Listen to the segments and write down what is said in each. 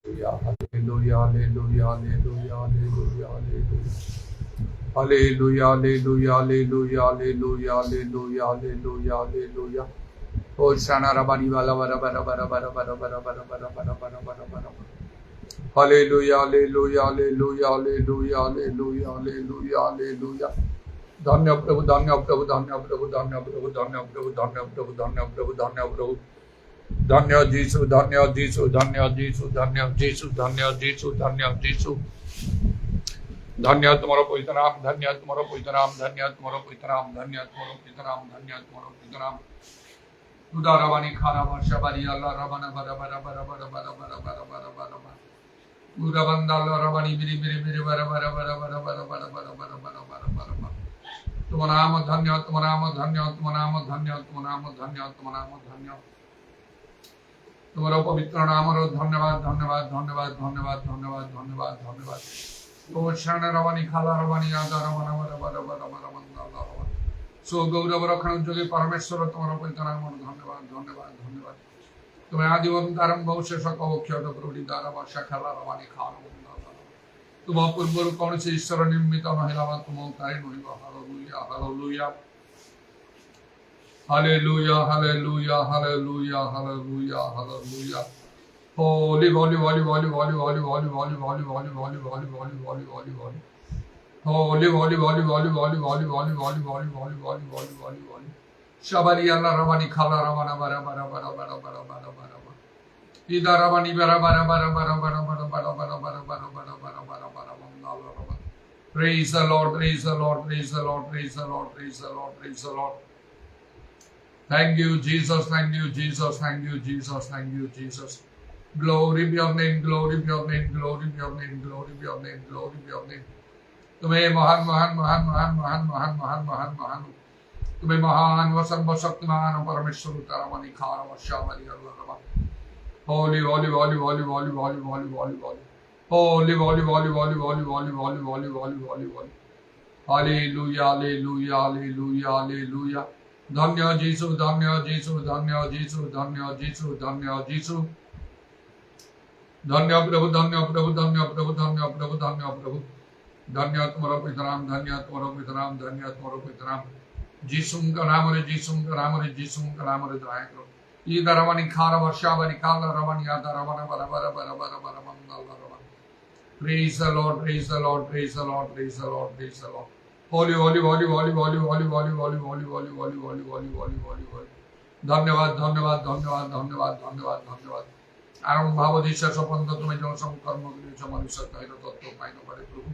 Hallelujah, hallelujah, hallelujah, hallelujah, hallelujah, hallelujah, hallelujah, hallelujah, hallelujah, hallelujah, hallelujah. Oh, Shana Rabani Bala Bara Bara Bara Bara Bara Bara Bara Bara Bara Bara Bara Bara. Hallelujah, hallelujah, hallelujah, hallelujah, hallelujah, hallelujah, hallelujah. धन्य प्रभु धन्य प्रभु धन्य प्रभु धन्य प्रभु धन्य प्रभु धन्य प्रभु धन्य प्रभु धन्य प्रभु धन्य जीसु धन्य जीसु धन्य जीसु धन्य जीसु धन्य जीसु धन्य जीसु धन्य तुम्हारा पवित्र नाम धन्य तुम्हारा पवित्र नाम धन्य तुम्हारा पवित्र नाम धन्य तुम्हारा पवित्र नाम धन्य तुम्हारा पवित्र नाम उदारवाणी खाना वर्षा बारी अल्लाह रबना बरा बरा बरा बरा बरा बरा बरा बरा बरा बरा उदाबंदा अल्लाह रवानी बिरी बिरी बिरी बरा बरा बरा बरा बरा बरा बरा बरा बरा बरा बरा बरा तुम्हारा नाम धन्य तुम्हारा नाम धन्य तुम्हारा नाम धन्य तुम्हारा नाम धन्य तुम्हारा नाम धन्य तुम्हारा पवित्र नाम रो धन्यवाद धन्यवाद धन्यवाद धन्यवाद धन्यवाद धन्यवाद धन्यवाद तो शरण रवानी खाला रवानी आदा रवाना बरा बरा बरा बरा बंदा अल्लाह सो गौरव रखण जोगे परमेश्वर तुम्हारा पवित्र नाम रो धन्यवाद धन्यवाद धन्यवाद तुम्हें आदि अवतारम भविष्य सको ख्यात प्रभुडी दारा वर्षा खाला रवानी खाला बंदा अल्लाह तुम पूर्व कौन से ईश्वर निर्मित महिला तुम ताई नहिबा hallelujah hallelujah Hallelujah, hallelujah, hallelujah, hallelujah, hallelujah. Holy, holy, holy, holy, holy, holy, holy, holy, holy, holy, holy, holy, holy, holy, holy, holy. Holy, holy, holy, holy, holy, holy, holy, holy, holy, holy, holy, holy, holy, holy. Shabari Allah Ramani Khala Ramana Bara Bara Bara Bara Bara Bara Bara Bara. Ida Ramani Bara Bara Bara Bara Bara Bara Bara Bara Bara Bara Bara Bara Bara Bara Bara. Praise the Lord, praise the Lord, praise the Lord, praise the Lord, praise the Lord, praise the Lord. Thank you, Jesus. Thank you, Jesus. Thank you, Jesus. Thank you, Jesus. Glory be your name. Glory be your name. Glory be your name. Glory be your name. Glory be your name. तुम्हें महान महान महान महान महान महान महान महान महान तुम्हें महान व सर्वशक्तिमान परमेश्वर उतारवानी खार वर्षावाली अल्लाह holy holy holy holy holy holy holy holy holy holy holy holy holy holy holy holy holy holy holy hallelujah hallelujah hallelujah hallelujah धन्य जीसु धन्य जीसु धन्य जीसु धन्य जीसु धन्य जीसु धन्य प्रभु धन्य प्रभु धन्य प्रभु धन्य प्रभु धन्य प्रभु धन्य तुम्हारा पवित्र नाम धन्य तुम्हारा पवित्र नाम धन्य तुम्हारा पवित्र नाम जीसु का नाम रे जीसु का नाम रे जीसु का नाम रे दया करो ये दरवानी खार वर्षावानी काल रवानी आदा रवाना बरा बरा बरा बरा बरा मंगल रवाना praise the Lord praise the Lord praise the Lord praise the Lord praise the Lord Holi holy holy holy holy holy holy holy holy holy holy holy holy holy holy Holi धन्यवाद धन्यवाद धन्यवाद धन्यवाद धन्यवाद धन्यवाद आरंभ भावदेशा संबंध तुम्हें जो संकर्म मनुष्य कहर तत्व पाइन पड़े प्रभु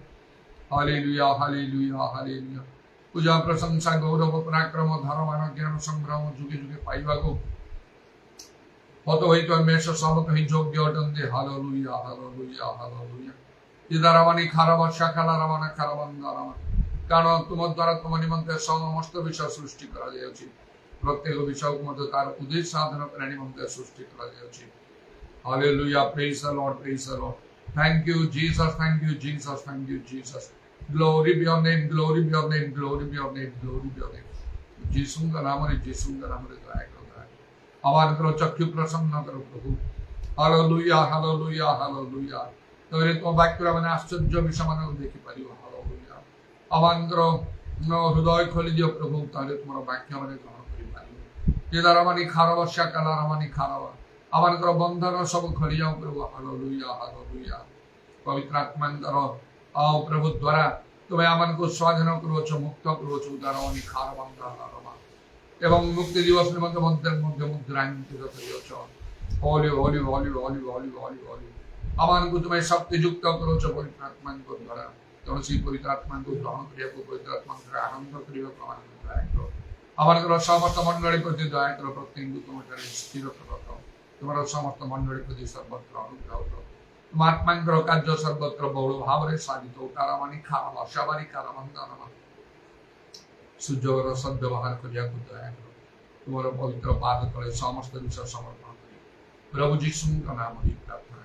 हालेलुया हालेलुया हालेलुया पूजा प्रशंसा गौरव पराक्रम धर्मान ज्ञान संग्राम जुगे जुगे पाइबा को हत हई मेष समत ही योग्य अटंते हालेलुया हालेलुया हालेलुया इदारावानी खारा वर्षा खाला रवाना खारा बंदा रवाना कारण तुम द्वारा तुम निमंते समस्त विषय सृष्टि करा जायछि प्रत्येक विषय मध्य तार उद्देश्य साधन कर निमंते सृष्टि करा जायछि hallelujah praise the lord thank you Jesus thank you Jesus thank you Jesus glory be your name glory be your name glory be your name glory be your name यीशु का नाम रे दया करो आवाज करो चक्षु प्रसन्न करो प्रभु हालेलुया हालेलुया हालेलुया तोरे तो वाक्य माने आश्चर्य विषय माने देखि परिबो हालेलुया आवांतर हृदय खोली दियो प्रभु तारे तुम्हारा वाक्य माने ग्रहण करि पारिबो ये दरवानी खार वर्षा काला रवानी खारवा आवांतर बंधन सब खोली जाओ प्रभु हालेलुया हालेलुया पवित्र आत्मांतर आओ प्रभु द्वारा तुम्हें आमन को स्वाधीन करो मुक्त करो दरवानी खार बंधा रवा एवं मुक्ति दिवस निमंत मध्य मध्य मुद्रांकित करियो Holi holy holy holy holy holy Holi आमन को तुम्हें शक्ति युक्त करो पवित्र आत्मा को द्वारा तुलसी पवित्र आत्मा को ग्रहण करिया को पवित्र आत्मा द्वारा आनंद करियो प्रमाण दया करो आमन को समस्त मंडली प्रति दया करो प्रत्येक तुम स्थिर करो तुम्हारा समस्त मंडली प्रति सर्वत्र अनुग्रह करो तुम आत्मांकर कार्य सर्वत्र बहुल भाव रे साधित तारावानी खारा वर्षावानी खारा बंदानमा सूर्यर सद्व्यवहार करिया को दया करो तुम्हारा पवित्र पाद तले समस्त विषय समर्पण करी प्रभु यीशु का नाम ही प्रार्थना करूँ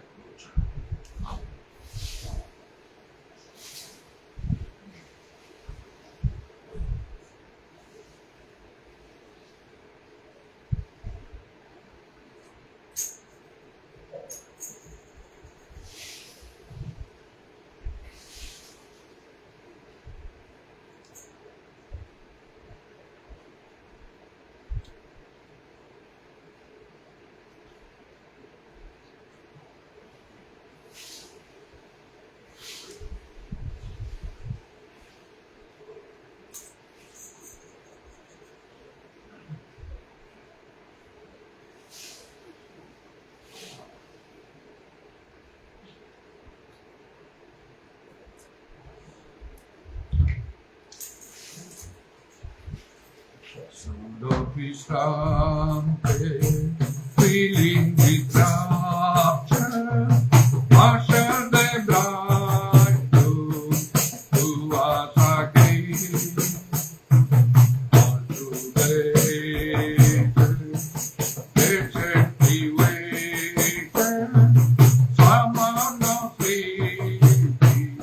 Vishrante, feeling with rapture, Asha de bright to Asake, on today, patiently waiting, someone of sleeping,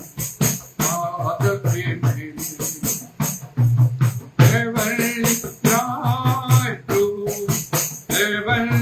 not the dreaming. Heavenly light to heaven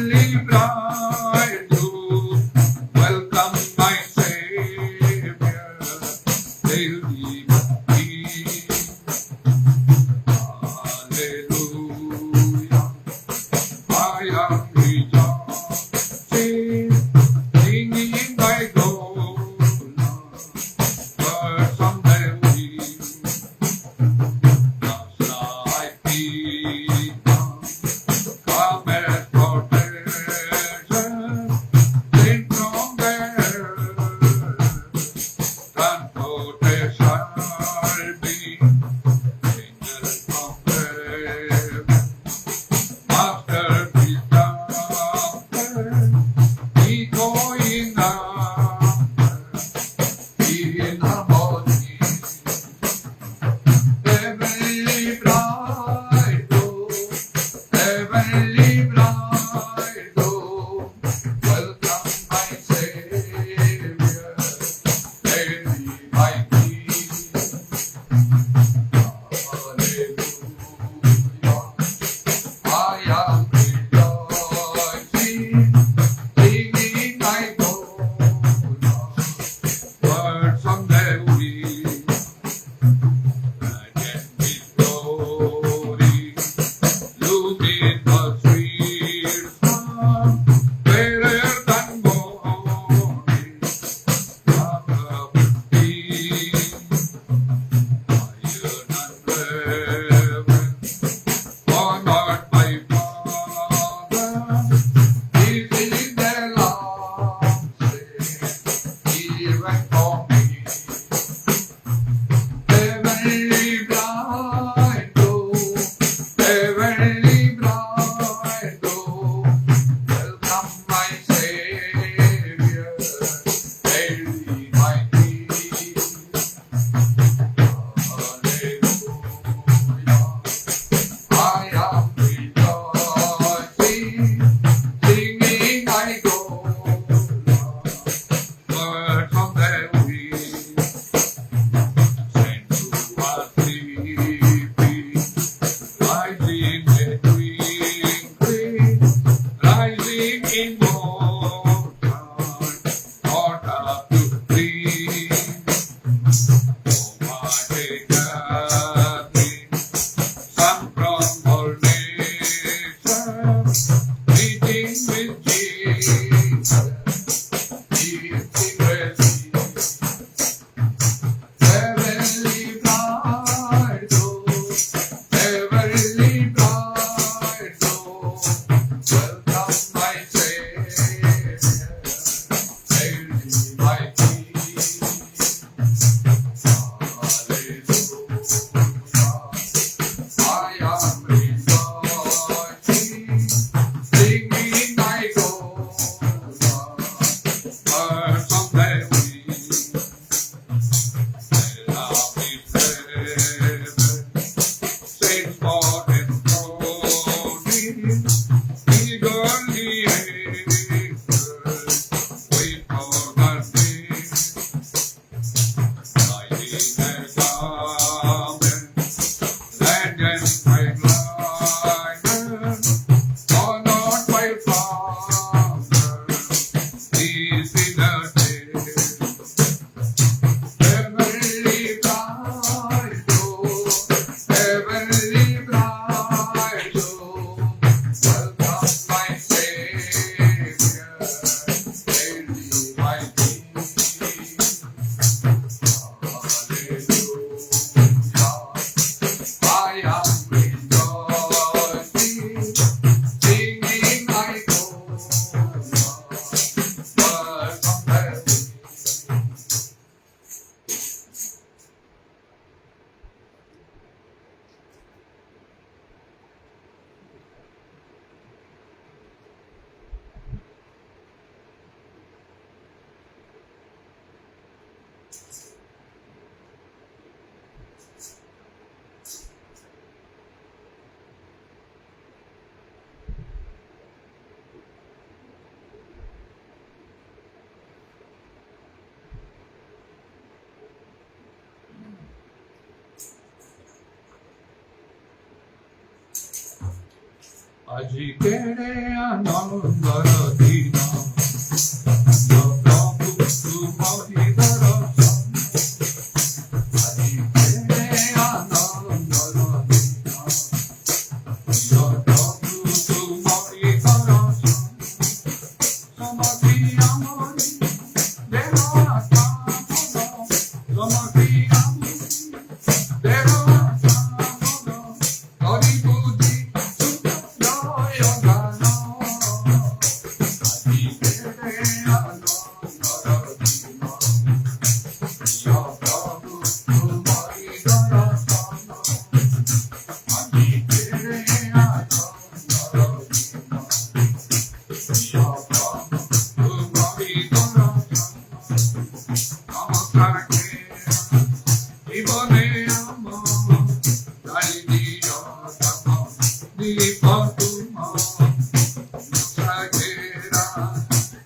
আজি কেড়ে আনন্দর দিন প্রভু তুমরি দর্শন আজি কেড়ে আনন্দর দিন প্রভু তুমরি দর্শন সমাধি আমরি দেহ আত্মা সমাধি আমরি দেহ আত্মা হরি বুদ্ধি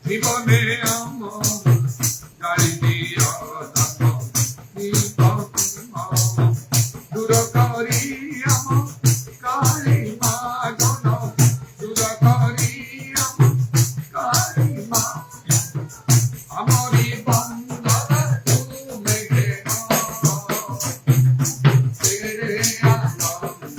জীবনে আমার গাড়ি দিয়া দূর করি আমার কালী মা গণ দূর করি আমার কালী মা আমারি বন্ধন তুমি তেরে আনন্দ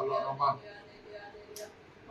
হালেলুয়া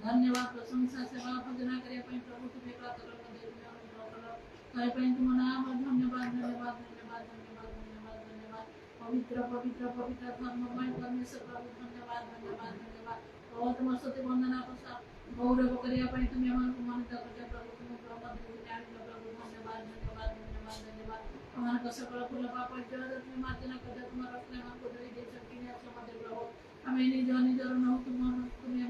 धन्यवाद प्रशंसा सेवा भजना करिया ପାଇଁ प्रभु तुमे प्रार्थना ताई ପାଇଁ तुम नाम धन्यवाद धन्यवाद धन्यवाद धन्यवाद धन्यवाद धन्यवाद पवित्र पवित्र पवित्र धर्ममय परमेश्वर प्रभु धन्यवाद धन्यवाद धन्यवाद ओ तुम स्तुति वंदना गौरव करिया ପାଇଁ तुम हमको मानित करते प्रभु तुम ब्रह्म देव ज्ञान प्रभु धन्यवाद धन्यवाद धन्यवाद धन्यवाद हमारा सकल फूल पाप जल तुम मार्जना करते तुम रत्न हमको दे दे शक्ति ने समझ प्रभु हमें निज निजर न तुम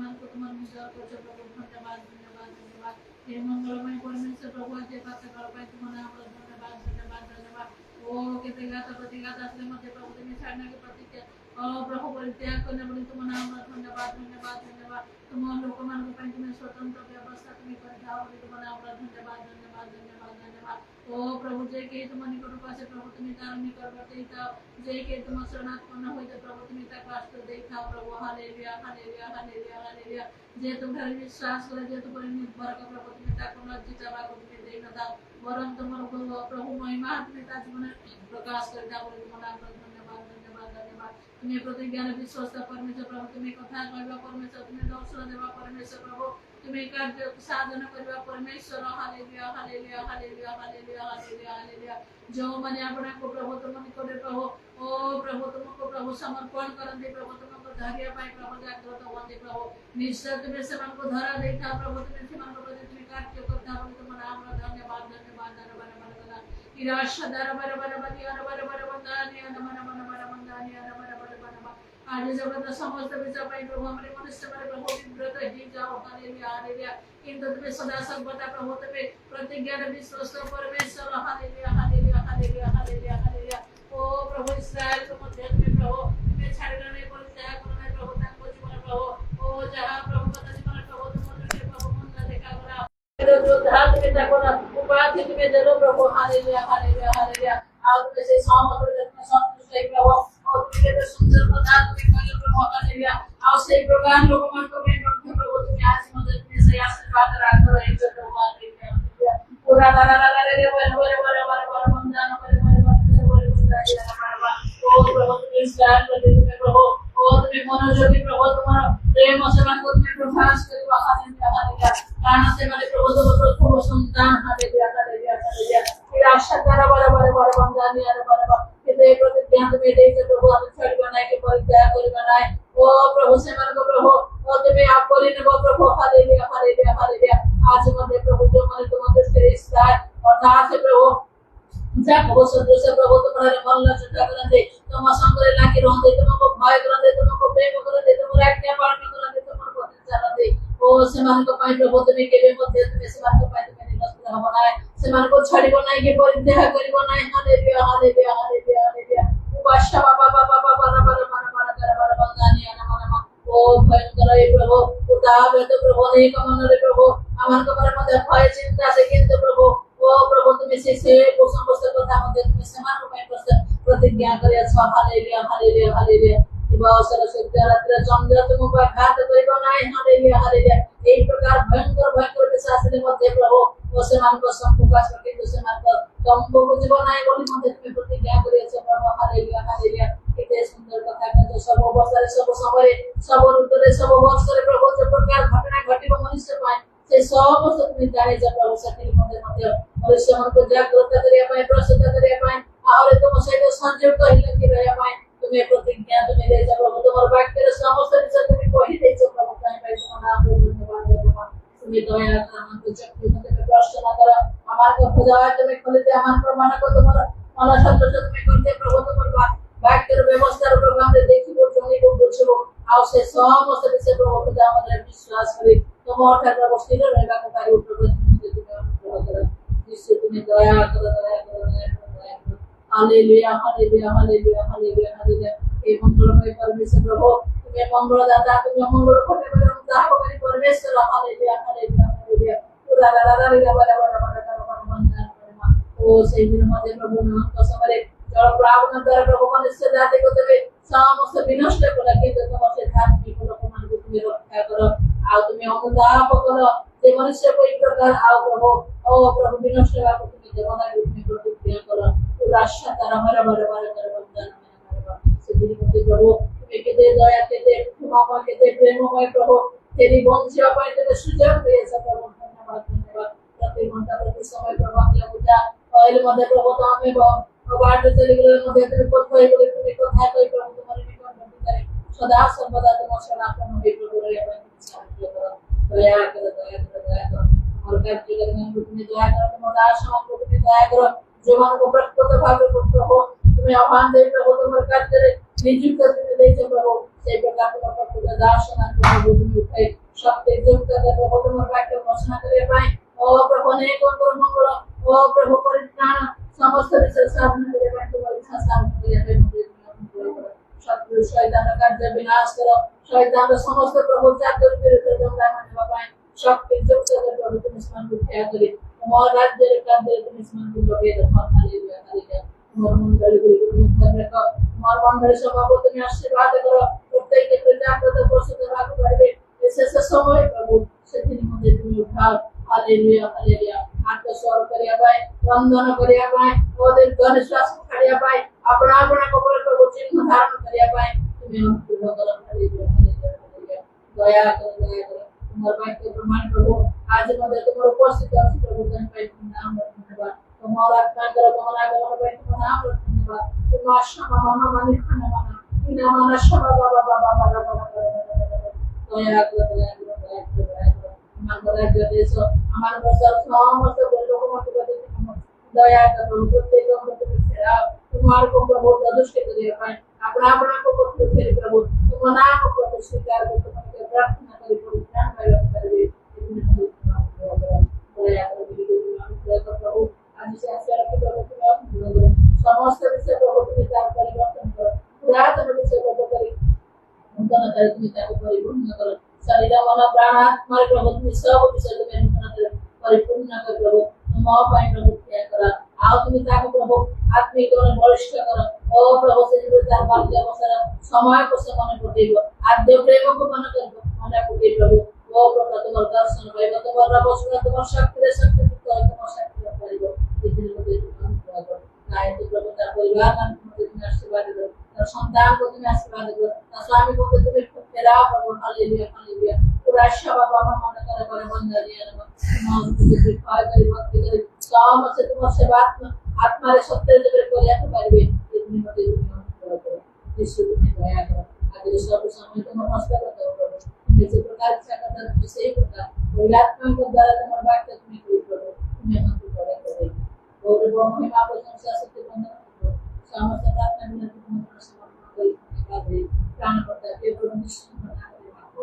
हमको तुम निजर करते प्रभु धन्यवाद धन्यवाद धन्यवाद हे मंगलमय परमेश्वर प्रभु आज पास कर पाए तुम नाम धन्यवाद धन्यवाद धन्यवाद ओ केते गात प्रतिघात असले मध्य प्रभु तुम्हें छाड़ने के प्रतिज्ञा ओ प्रभु परित्याग करने बोली तुम नाम धन्यवाद धन्यवाद धन्यवाद तुम लोक मान को तुम्हें स्वतंत्र व्यवस्था तुम्हें कर जाओ बोली तुम नाम धन्यवाद धन्यवाद धन्यवाद धन्यवाद ओ प्रभु जे के तुम निकट पासे प्रभु तुम्हें तारणी करते था जे के तुम शरणात्पन्न होइते प्रभु तुम्हें ता कष्ट देखा प्रभु हालेलुया हालेलुया हालेलुया हालेलुया जे तुम घर विश्वास करे जे तुम पर निर्भर कर प्रभु तुम्हें ता को लज्जित बा को तुम्हें दे न दाओ वरन तुम प्रभु महिमा तुम्हें ता जीवन प्रकाश कर जाओ बोली तुम नाम धन्यवाद धन्यवाद धन्यवाद तुम्हें प्रतिज्ञा विश्वास परमेश्वर प्रभु तुम्हें कथा कहबा परमेश्वर तुम्हें दर्शन देवा परमेश्वर प्रभु तुम्हें कार्य साधन करबा परमेश्वर hallelujah hallelujah hallelujah hallelujah hallelujah hallelujah जो माने अपना को प्रभु तुम निकट प्रभु ओ प्रभु तुमको प्रभु समर्पण करते प्रभु तुमको धैर्य पाए प्रभु जागृत होते प्रभु निश्चय तुम्हें सेवन को धरा देता प्रभु तुम्हें सेवन को प्रति तुम्हें कार्य करता बोले तुम नाम धन्यवाद धन्यवाद धन्यवाद धन्यवाद इराशा दर बर बर बति अर बर बर बंदानी अर मन मन बर बंदानी अर बर बर बंदानी आज जगत समस्त विषय पाई प्रभु हमारे मनुष्य हमारे प्रभु विव्रत जी जाओ हालेलुया हालेलुया किंतु तुम्हें सदा सर्वदा प्रभु तुम्हें प्रतिज्ञा विश्वास परमेश्वर hallelujah hallelujah hallelujah hallelujah hallelujah ओ प्रभु इस्राएल को मध्य में प्रभु तुम्हें छाड़ना नहीं परित्याग करना नहीं प्रभु ताको जीवन प्रभु ओ जहां प्रभु पता जीवन प्रभु तुम दृष्टि प्रभु मन देखा करा जो धार तुम्हें ताको ना उपाधि तुम्हें दे लो प्रभु हालेलुया हालेलुया हालेलुया और जैसे सामर्थ में संतुष्ट है प्रभु और तुम्हें तो सुंदर पदार्थ तुम्हें कर प्रभु हालेलुया और सही प्रकार लोगों मन को भी प्रभु तुम्हें आज मदद में से आशीर्वाद रखो रहे प्रभु हालेलुया पूरा ला ला ला ला रे रे बंधन करे ओ प्रभु तुम्हें इस्राएल को तुम्हें प्रभु और तुम्हें मनोयोगी प्रभु तुम्हारा प्रेम से मन को तुम्हें प्रकाश करे हालेलुया हालेलुया कारण से मेरे प्रभु तुम प्रभु संतान हालेलुया हालेलुया हालेलुया फिर आशा करा बराबर बंधन यार बराबर किते प्रतिज्ञा तुम्हें दे के प्रभु हम छड़ बनाए के परित्याग कर बनाए ओ प्रभु से मन को प्रभु और तुम्हें आप बोली ने प्रभु हालेलुया हालेलुया हालेलुया आज मध्य प्रभु जो मन तुम दृष्टि इस्राएल और दास से प्रभु जाको संतोष प्रभु तुम्हारे मन ला चिंता करते तुम संगरे लाके रहते तुमको भय करते तुमको प्रेम करते तुम आज्ञा पालन करते तुमको चलते ओ सेमान को पाई प्रभु तुम्हें केबे मध्य तुम्हें सेमान को पाई तुम्हें निरस्त बनाए सेमान को छाड़ी बनाए के परित्याग करी बनाए hallelujah hallelujah hallelujah hallelujah Upasha बाबा बाबा बाबा बाबा कर बंदानी आना ओ भयंकर हे प्रभु उताव तो प्रभु नहीं कमन रे प्रभु अमन को पर मध्य भय चिंता से किंतु प्रभु ओ प्रभु तुम्हें से को समस्त कथा मध्य तुम्हें समान रूपे प्रतिज्ञा करे अच्छा हालेलुया हालेलुया हालेलुया दिवा सरस्वती रात्रि चंद्र तुमको आघात करिबो नाही हालेलुया हालेलुया एक प्रकार भयंकर पिशाच ने मध्य प्रभु ओ समान को संपुकाश करके तो समान को तुमको कुछ बनाए बोली मध्य तुम्हें प्रतिज्ञा करे अच्छा प्रभु हालेलुया हालेलुया कितने सुंदर कथा का जो सब अवसर सब समय सब ऋतु सब वर्ष प्रभु जो प्रकार घटना घटिबो मनुष्य पाए से सब तुम्हें जाने जब प्रभु सती मध्य मनुष्य मन को जागृत करिया पाए प्रसन्न करिया पाए और तुम से जो संयुक्त हिल के रहया पाए तुम्हें प्रतिज्ञा तुम्हें दे जब प्रभु तुम्हारे वाक्य के समस्त विषय तुम्हें कोई दे जब प्रभु ताई भाई तुम नाम को धन्यवाद देवा तुम्हें दया कर मन को चक्कर तुम्हें प्रार्थना कर हमारे को खुदा तुम्हें खोलते हमारे प्रमाण को तुम्हारा मन संतोष तुम्हें करते प्रभु तुम्हारे वाक्य व्यवस्था प्रोग्राम रे देखि को जोनी को बुझो आउ से समस्त विषय प्रभु खुदा हमारे विश्वास करी तुम और ठाकुर स्थिर रहेगा को कार्य प्रभु जिससे तुम्हें दया कर hallelujah hallelujah hallelujah hallelujah hallelujah हे मंगलमय परमेश्वर प्रभु तुम्हें मंगल दाता तुम्हें मंगल कोटे बरम दाह करी परमेश्वर हालेलुया हालेलुया हालेलुया पूरा ला ला ला बंधन ओ से दिन मध्य प्रभु नाम को समरे जल प्रावण द्वारा प्रभु मनुष्य जाति को तबे समस्त विनष्ट को लगे तो तुम से धान की को लोग मन को तुम्हें रक्षा करो आ तुम्हें अनुताप करो जे मनुष्य को एक प्रकार आओ प्रभु ओ प्रभु विनष्ट का को तुम्हें जवाना रूप में प्रतिक्रिया करो पूरा शतर हमारा बराबर कर बंधन हमारा से दिन मध्य प्रभु तुम्हें के दे दया के दे क्षमा के दे प्रेममय प्रभु तेरी वंश पाए तेरे सुजग दे सब प्रभु धन्यवाद धन्यवाद प्रति घंटा प्रति समय प्रभु के पूजा पहले मध्य प्रभु तो हमें बात चली गई मध्य तुम्हें पद कोई बोले तुम्हें कथा कोई प्रभु तुम्हारे निकट बंदी करे सदा सर्वदा तुम शरणागत में प्रभु रे दया कर और कार्य करने में तुम्हें दया कर तुम दास को तुम्हें दया करो जीवन को प्रकट भाव में प्रभु तुम्हें आह्वान दे प्रभु तुम्हारे कार्य नियुक्त तुम्हें दे प्रभु से प्रकार तुम प्रभु दास प्रभु तुम्हें उठाए शक्ति युक्त प्रभु तुम्हारे वाक्य घोषणा करे पाए ओ प्रभु ने कौन मंगल ओ प्रभु परित्राण समस्त विषय साधन करे पाए तुम्हारी संसार में करे पाए शत्रु शैतान का कार्य विनाश करो शैतान समस्त प्रभु जाकर विरुद्ध दंडा मानवा पाए शक्ति युक्त प्रभु तुम स्मरण को क्या करे तुम्हारा राज्य का कार्य तुम स्मरण को लगे रखो हालेलुया हालेलुया तुम्हारा मंडल को तुम्हें कर रखो तुम्हारा मंडल सभा को तुम्हें आशीर्वाद करो प्रत्येक के जागृत परिशुद्ध भाग करके ऐसे समय प्रभु सती मध्य तुम्हें उठाओ हालेलुया हालेलुया आत्मा स्वर करिया पाए वंदन करिया पाए ओदेर घर श्वास करिया पाए अपना अपना कपड़े को चिन्ह धारण करिया पाए तुम्हें हम पूर्ण करो हालेलुया हालेलुया हालेलुया दया कर तुम्हारे वाक्य प्रमाण प्रभु आज मध्य तुम्हारे उपस्थित है प्रभु धन पाए नाम धन्यवाद तुम्हारा आत्मा कर तुम्हारा गमन पाए तुम्हारा नाम धन्यवाद तुम आशा महा मानी खाना माना इन माना शबा बाबा बाबा बाबा दया कर हमारा देश हमारा बसर समस्त लोगों को दया कर प्रत्येक को तुम्हारे को प्रभु दुष्ट करिए पाए अपना अपना को फिर प्रभु तुम नाम को स्वीकार कर तुम्हारे प्रार्थना करी प्रभु ध्यान में करवे दया कर प्रभु आज से आशा रखो प्रभु समस्त विषय प्रभु तुम्हें नूतनताରେ तुम ତାକୁ ପରିପୂର୍ଣ୍ଣ କର ଶରୀର ମନ ପ୍ରାଣ ଆତ୍ମାରେ ପ୍ରଭୁ ତୁମେ ସବୁ ବିଷୟ ତୁମେ ନୂତନତାରେ ପରିପୂର୍ଣ୍ଣ କର ପ୍ରଭୁ ତୁମ ପାଇଁ ପ୍ରଭୁ କ୍ରିୟା କର ଆଉ তুমি ତାକୁ ପ୍ରଭୁ ଆତ୍ମିକ ବଳିଷ୍ଠ କର ଓ ପ୍ରଭୁ ସେ ଯେବେ ତାର ବାଲ୍ୟ ଅବସ୍ଥାର ସମୟକୁ ସେ ମନେ ପକେଇବ ଆଦ୍ୟ ପ୍ରେମକୁ ମନେ କରିବ ମନେ ପକେଇ ପ୍ରଭୁ ଓ ପ୍ରଭୁ ତୁମର ଦର୍ଶନ ପାଇବ ତୁମର ବସ୍ତ୍ର ତୁମର ଶକ୍ତିରେ ଶକ୍ତି ତୁମର ଶକ୍ତି ପାଇବ ଏଥିରେ ମୋତେ गाय तो प्रभु तार परिवार का तुम्हें आशीर्वाद दो तार संतान को तुम्हें आशीर्वाद दो तार स्वामी को तुम्हें फेराओ प्रभु हालेलुया हालेलुया पूरा शब्द बाबा मन करे करे बंद दिया ना मां तुझे पाए करी भक्ति करी काम से तुम सेवा आत्मा रे सत्य जब करिया तो पारबे इतनी मते करो यीशु ने दया करो आज सब समय तुम नष्ट कर दो प्रभु जैसे प्रकार इच्छा करता है सही प्रकार आत्मा को द्वारा तुम्हारा वाक्य तुम्हें कोई प्रभु तुम्हें हम करे करे और वो महिमा को संसार सत्य बंधन समस्त प्रार्थना विनती तुम्हारा समर्पण करी बाद प्राण पड़ता है प्रभु निश्चय बना के मांगो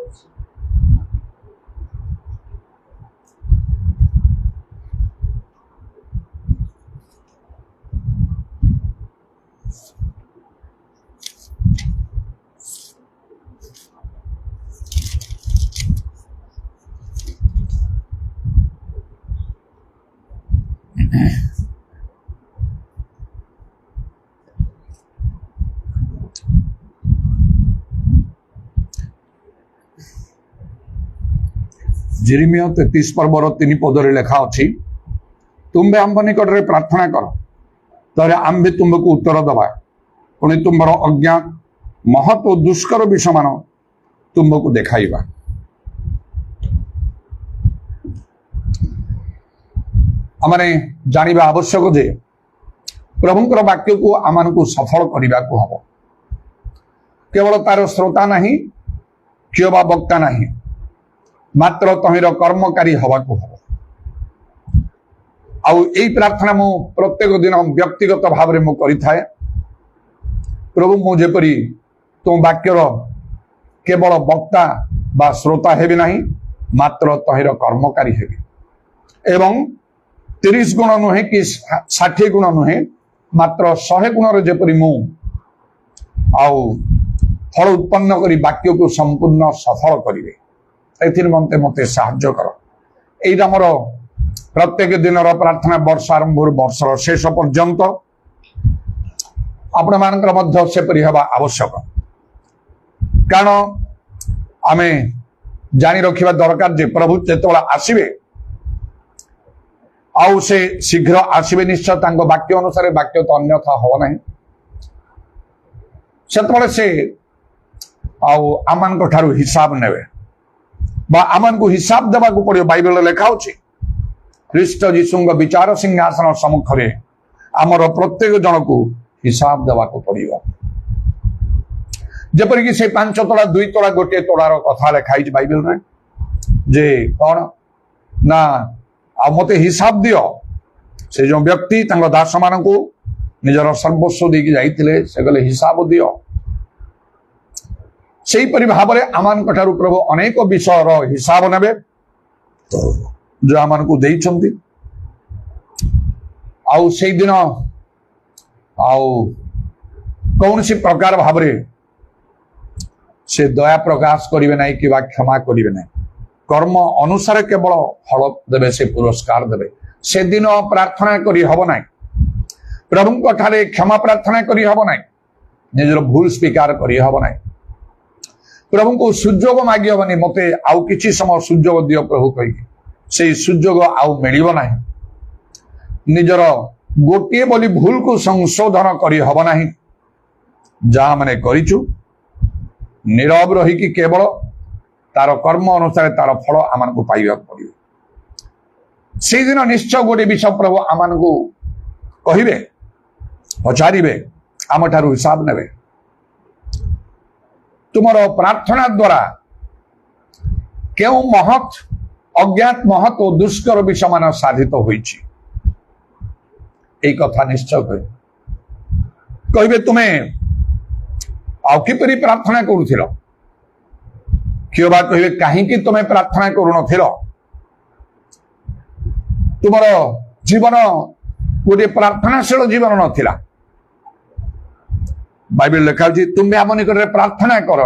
जिरिमिया 33 पर्वर 3 पदरे लिखा अच्छी तुम्बे आंब निकट रे प्रार्थना कर तारे आंबे तुमको उत्तर दबा पुणी तुम्हार अज्ञात महत और दुष्कर विषय मान तुमको देखाइबा आमने जानिबा आवश्यक जे प्रभुंकर वाक्य को आमान को सफल करने को हम केवल तार श्रोता नहीं किए बा वक्ता नहीं मात्र तहिर कर्मकारी हवा को हम आउ यही प्रार्थना मु प्रत्येक दिन व्यक्तिगत भाव में करिथाए प्रभु मु जेपरी तो वाक्यर केवल वक्ता बा श्रोता हेबी नहीं मात्र तहिर कर्मकारी हेबी एवं 30 गुण नुहे कि 60 गुण नुहे मात्र 100 गुण जेपरी मु आउ फल उत्पन्न करी वाक्य को संपूर्ण सफल करिवे एथिर मते साहाय्य कर एटा मोर प्रत्येक दिन प्रार्थना वर्ष आरंभ वर्षर शेष पर्यंत आपण मानकर मध्य सेपरि हेबा आवश्यक कारण आमे जानी रखिबा दरकार जे प्रभु जेतबेला आसीबे आउ से शीघ्र आसीबे निश्चय तांको वाक्य अनुसार वाक्य तो अन्यथा हो नहीं सेतबेले से आउ आमान को ठारू हिसाब नेबे बा आमान को हिसाब देवा को पड़ो बाइबल लेखा होची ख्रीष्ट जीशुंग विचार सिंहासन सम्मुख रे आमर प्रत्येक जन को हिसाब देवा को पड़ो जेपरि कि से 5 तोड़ा 2 तोड़ा गोटे तोड़ार कथा लेखाई बाइबल रे जे कौन ना आ मते हिसाब दियो से जो व्यक्ति तांको दास मान को निजर सर्वस्व देकी जाइतिले से गले हिसाब दियो से भाव में आमान ठारू प्रभु अनेक विषय हिसाब नेबे जो आमान को देइछंती आउ से दिन आउ कौन सी प्रकार भाव में से दया प्रकाश करिवे नहीं कि क्षमा करिवे नहीं कर्म अनुसार केवल फल देवे से पुरस्कार देवे से दिन प्रार्थना करी हब नहीं प्रभु ठारे क्षमा प्रार्थना करी हब नहीं निजर भूल स्वीकार करी हब नहीं प्रभु को सुजोग मागी हबनी मते आउ किछि समय सुजोग दियो प्रभु कहि से सुजोग आउ मिलिबो नाही निजर गोटे बोली भूल को संशोधन करी हब नाही जहा माने करिचु नीरव रही कि केवल तार कर्म अनुसार तार फल आमान को पाइबा पड़िबो से दिन निश्चय गोटे विषय प्रभु आमान को कहिबे पचारिबे आम ठारू हिसाब नेबे तुमरो प्रार्थना द्वारा क्यों महत अज्ञात महत और दुष्कर विषय मान साधित होइछि एक कथा निश्चय कहिबे तुम्हें आउ किपरि प्रार्थना करूथिलो कियो बात कहिबे काहे कि तुम्हें प्रार्थना करू नथिलो तुमरो जीवन गोटे प्रार्थनाशील जीवन नथिला बाइबल लिखा तुम्हें आम निकट प्रार्थना कर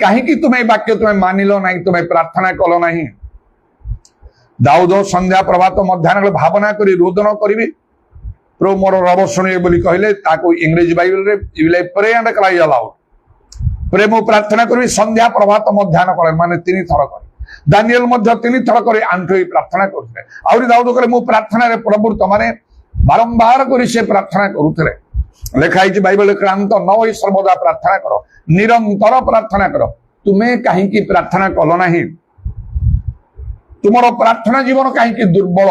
कहीं तुम्हें वाक्य तुम्हें मानिल ना तुम्हें प्रार्थना कल ना दाऊद संध्या प्रभात मध्याह्न भावना करी रोदन करी प्रभु मोर रब शुणे बोली कहले ताको इंग्रेजी बाइबल रे you will pray and cry aloud pray मु प्रार्थना करी संध्या प्रभात मध्याह्न करे माने 3 थर करे दानिएल मध्य 3 थर करे आंठोई प्रार्थना करथले आउरी दाऊद कहले मु प्रार्थना रे प्रभुत माने बारंबार करी से प्रार्थना करूथले लेखाई बाइबल क्रांत न होई सर्वदा प्रार्थना करो निरंतर प्रार्थना करो तुम्हें कहीं प्रार्थना कल ना तुमर प्रार्थना जीवन कहीं दुर्बल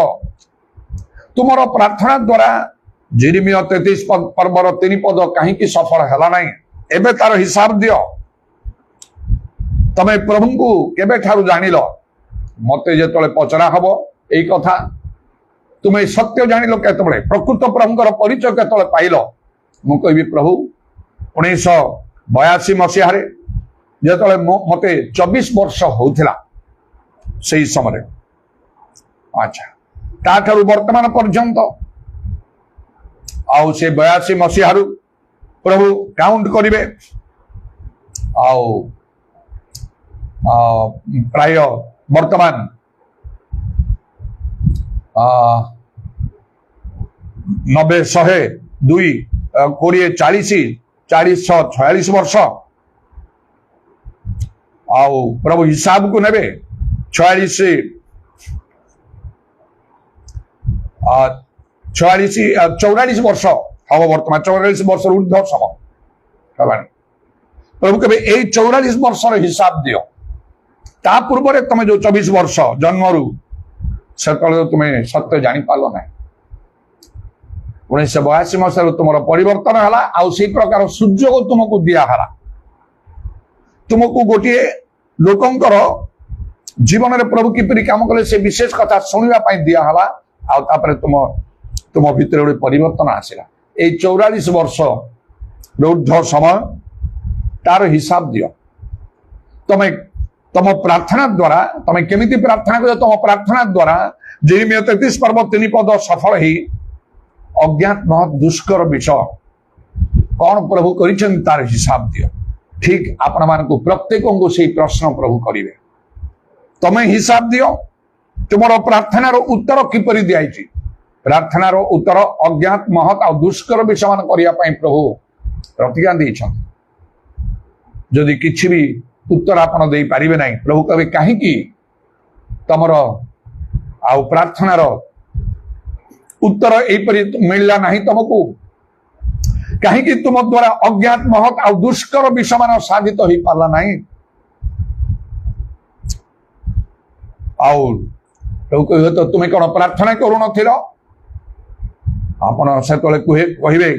तुमर प्रार्थना द्वारा जिरिमिया 33 पर्वर 3 पद कहीं सफल है ना एबे तार हिसाब दियो तमे प्रभु को केबे ठारू जानिल मते जेतले पचरा हबो एई कथा तुम्हें सत्य जानिल केतबळे प्रकृत प्रभुकर परिचय केतले पाइल मु कहबी प्रभु 1982 मसीह जेतले मते 24 वर्ष होउथिला सही समय अच्छा ताठारू वर्तमान पर्यंत आउ से 82 मसीह प्रभु काउंट करिवे आउ प्राय वर्तमान 90 100 2 20 40 40 46 वर्ष आउ प्रभु हिसाब को नेबे 46 44 वर्ष हम वर्तमान 44 वर्ष ऊर्ध समय प्रभु कहे यही 44 वर्ष हिसाब दियो ता पूर्व तुम जो 24 वर्ष जन्म से तुम्हें सत्य जानी पाल ना 1982 मसीह तुम परिवर्तन है आई प्रकार सुजोग तुमको दिहला तुमको गोटे लोकंकर जीवन में प्रभु किपरि काम कले से विशेष कथा शुणा दिहला आउे तुम तुम भितर गोटे परिवर्तन आसला ये 44 वर्ष ऊर्ध समय तार हिसाब दियो तुम तुम प्रार्थना द्वारा तुम केमिति प्रार्थना कर तुम प्रार्थना द्वारा जिरिमिया 33 पर्व 3 पद सफल ही अज्ञात महत दुष्कर विषय कौन प्रभु कर तार हिसाब दियो ठीक आपण मान को प्रत्येक को से प्रश्न प्रभु करेंगे तुम्हें हिसाब दियो तुम प्रार्थनार उत्तर किपरि दिखाई प्रार्थनार उत्तर अज्ञात महत आ दुष्कर विषय मान करने प्रभु प्रतिज्ञा देते जदि किसी भी उत्तर आपन दे पारिबे नहीं प्रभु कहे कहीं तमर आ प्रार्थनार उत्तर एपरि मिलला नहीं तुमको कहीं तुम द्वारा अज्ञात महत आ दुष्कर विषय मान साधित हो पाला नहीं प्रभु कह तो तुम्हें कौन प्रार्थना करून आपण से कहे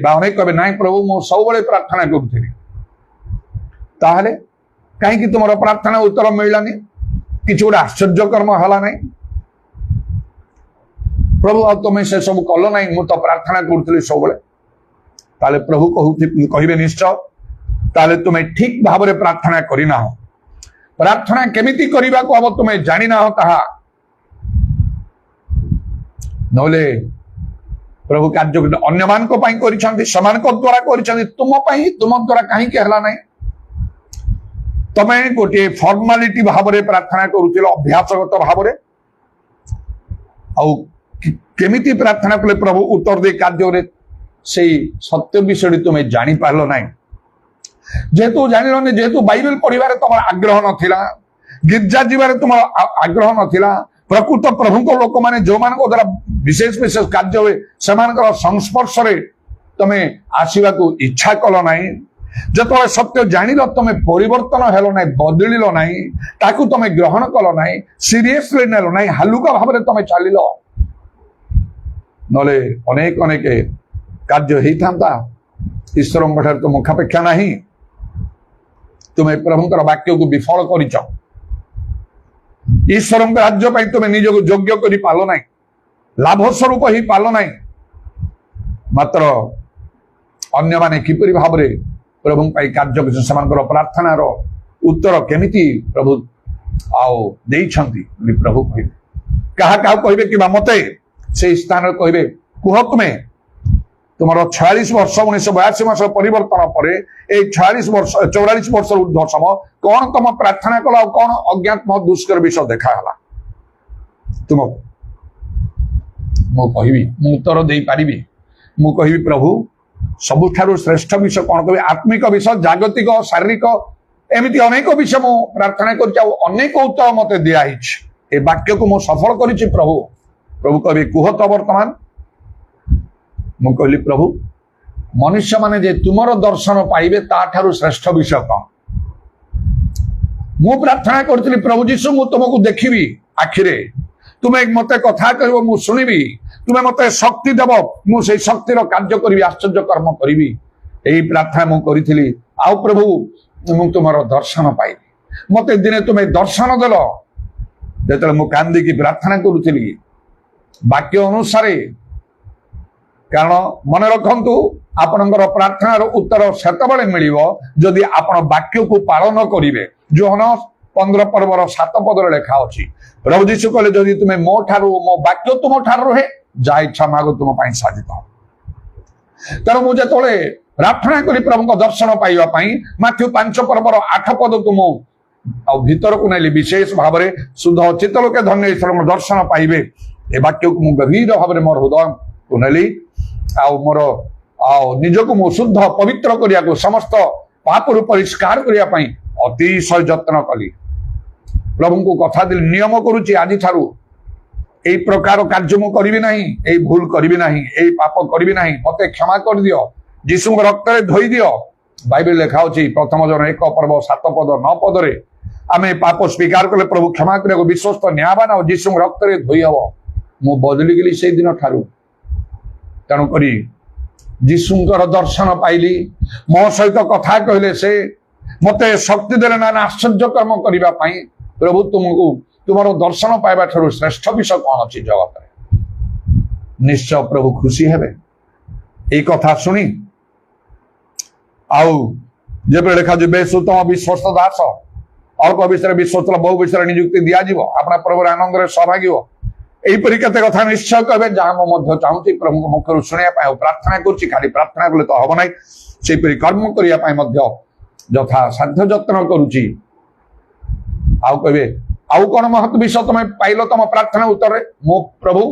अनेक कहे ना प्रभु मु सब प्रार्थना करूँ ताहले कहीं तुम प्रार्थना उत्तर मिललानी कि गोटे आश्चर्यकर्म है ना प्रभु आ तुम्हें से सब कल ना मु तो प्रार्थना करूँ सब ताले प्रभु कहे निश्चय ताले तुम्हें ठीक भाव में प्रार्थना करना हो प्रार्थना केमिति करने को हम तुम्हें जानी ना हो ताहा नले प्रभु कार्य अन्य मान द्वारा तुम द्वारा कहीं नहीं तुम्हें गोटे फॉर्मालिटी भाव में प्रार्थना करुल अभ्यासगत भाव केमिति प्रार्थना कले प्रभु उत्तर दे कार्य से सत्य विषय तुम्हें जानी पारल ना जेहेतु जान जेहेतु बाइबल पढ़ार तुम आग्रह नाला गिर्जा जीवार तुम आग्रह नाला प्रकृत प्रभु को लोक मैंने जो मान द्वारा विशेष विशेष कार्य हुए से संस्पर्श तुम्हें आसवा को इच्छा कल ना जो सत्य जान तुम्हें परिवर्तन हेलो ना बदल ना ताकू तुम्हें ग्रहण कल ना सीरियसली नेल ना हालुका भाव में तुम्हें चल नले अनेक अनेक कार्य होता ईश्वर तो मुखापेक्षा नहीं तुम्हें प्रभुंकर वाक्य को विफल कर ईश्वर राज्य तुम्हें निजक योग्य कर पाल ना लाभ स्वरूप ही पाल ना मात्र अन्य माने किपरि भाव में प्रभु कार्य से प्रार्थनार उत्तर केमिति प्रभु आओ प्रभु कहे क्या कहे कि मते से स्थान कहे कुह तुम 46 वर्ष 1982 मास परिवर्तन पर 46 वर्ष 44 वर्ष ऊर्ध्व समय कौन तुम प्रार्थना कल कौन अज्ञात दुष्कर विषय देखाला तुमको मु कहि उत्तर दे पारि मु कहि प्रभु सबुठारु श्रेष्ठ विषय कौन कह आत्मिक विषय जागतिक शारीरिक एमती अनेक विषय मु प्रार्थना करनेक उत्तर मत दिखाई ए वाक्य को मु सफल करी प्रभु प्रभु कह कुह तो वर्तमान मु कहली प्रभु मनुष्य माने जे तुमर दर्शन पाइबे ताठारु श्रेष्ठ विषय कौन मु प्रार्थना करथिली प्रभु जीशु मु तुमको देखिबी आखिरे तुम्हें मते कथा कहबो मु सुनिबी तुम्हें मते शक्ति देव मु से शक्तिर कार्य करी आश्चर्य कर्म करी यही प्रार्थना मु करी आउ प्रभु मु तुमर दर्शन पाइबी मते दिने तुम्हें दर्शन देल जो मु कांदी की प्रार्थना करुली वाक्य अनुसार कारण मन रखु आपणकर प्रार्थनार उत्तर सेतबेले मिलिबो जदि आपण वाक्य को पालन करिवे जोहन 15 पर्वर 7 पदर लेखा अछि प्रभु जीशु कहले जदि तुम्हें मो ठारू मो वाक्य तुम ठारू रहे जा इच्छा मागो तुम पाई साधित हो तेणु मुझे तले प्रार्थना करी प्रभु दर्शन पाइबा पाई माथ्यू 5 पर्वर 8 पद तुम भीतर को नेली विशेष भाव में शुद्ध चित्त लोके धन्य ईश्वर दर्शन पाइबे ए वाक्य को मु गभीर भाव में मोर हृदय को नेली मोर निजक मु शुद्ध पवित्र करिया समस्त पाप परिष्कार करिया पाई अतिशय यत्न कली प्रभु को कथा दिल नियम करुची आज ठारू एई प्रकार कार्य मु करिबी नहीं एई भूल करिबी नहीं एई पाप करिबी नहीं मते क्षमा कर दियो यीशु रक्त रे धोई दियो बाइबल लिखा होची प्रथम जन 1 पर्व 7 पद 9 पद रे आमे पाप स्वीकार करले प्रभु क्षमा करे विश्वस्त न्यायवान और यीशु रक्त रे धोई हबो मु बदली गेली से दिन ठारू तेणु करी यीशुंकर दर्शन पाइली मो सहित कथा कहले से मते शक्ति देले ना आश्चर्य कर्म करिबा पाई प्रभु तुमको तुमर दर्शन पाइबा ठारू श्रेष्ठ विषय कौन अच्छी जगत में निश्चय प्रभु खुशी हेबे ए कथा सुनी आउ जब लेखा जो बेस उत्तम विश्वस्त दास अल्प विषय विश्वस्त बहु विषय नियुक्ति दिया जीवो अपना प्रभु आनंद रे सहभागी हो एहीपरि केते कथा निश्चय कहबे जहाँ मो मध्य चाहूची प्रभु मुखर शुणिया पाई प्रार्थना करुची खाली प्रार्थना कले तो हब नाही सेहीपरि कर्म करिया पाई मध्य यथा साध्य यत्न करुची आउ कहबे आउ कौन महत्व विषय तुम पाइल तुम प्रार्थना उत्तर मो प्रभु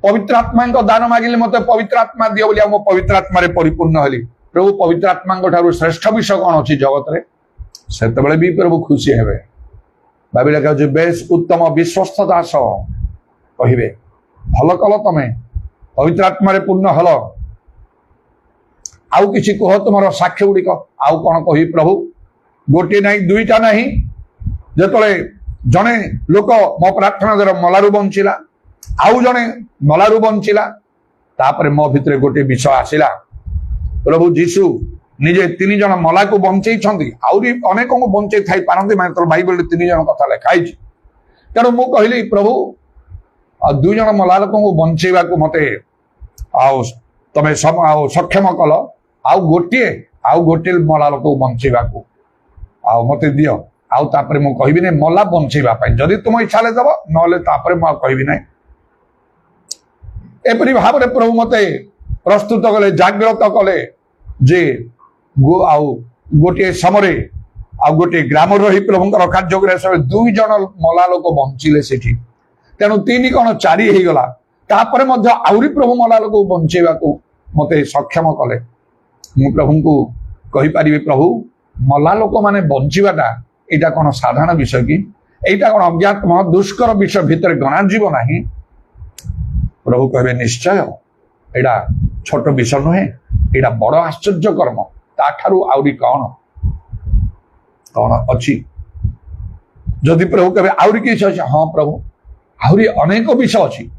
पवित्र आत्मा दान मागिले मत पवित्र आत्मा दियो बोली मो पवित्र आत्मा परिपूर्ण हली प्रभु पवित्र आत्मा ठारू श्रेष्ठ विषय कौन अच्छी जगत रे सेतबेले भी प्रभु खुशी हेबे बाइबल कह बेस उत्तम विश्वस्त दास कहिबे भल कल तमे पवित्र आत्मा पूर्ण हल आउ किछि कह तुमर साक्ष्य गुड़िक आउ कौन कहि प्रभु गोटे नहीं दुईटा नहीं जेतले जने लोक मो प्रार्थना द्वारा मलारू बंचिला आउ जने मलारू बंचिला तापर मो भितरे गोटे विषय आसिला प्रभु जीशु निजे 3 जन मला को बंचई छंदी आउरी अनेक को बंचई थाई पारंती माने बाइबल 3 जन कथा लिखाई तेणु मु कहली प्रभु 2 जन मला लोक को बंचेबा को मते आउ तमे सक्षम कल आउ गोटे मला लोक को बंचेबा को आउ मते दियो आउ तापरे मु कहबी नै मला बंचेबा पाई जदि तुम इच्छा ले दबो नले तापरे मु कहबी नै एपरि भाव रे प्रभु मते प्रस्तुत कले जागृत कले जे आउ गोटे समरे आउ गोटे ग्राम रही प्रभुंकर कार्य करे सब 2 जन मला लोक बंचिले सेठी तेणु 3 कौन 4 हे गला तापरे मध्य आउरी प्रभु मला लोक बंचेबा को मते सक्षम कले मु प्रभु को कहि परिबे प्रभु मला लोक माने बंचिबाटा एटा कौन साधारण विषय कि एटा कौन अज्ञात दुष्कर विषय भीतर गणा जीव नहीं प्रभु कहे निश्चय एटा छोट विषय नुहे एटा बड़ आश्चर्य कर्म ताठारु आउरी कौन कौन अच्छी जदि प्रभु कहे आउरी किछ अछि हाँ प्रभु आउरी अनेक विषय अछि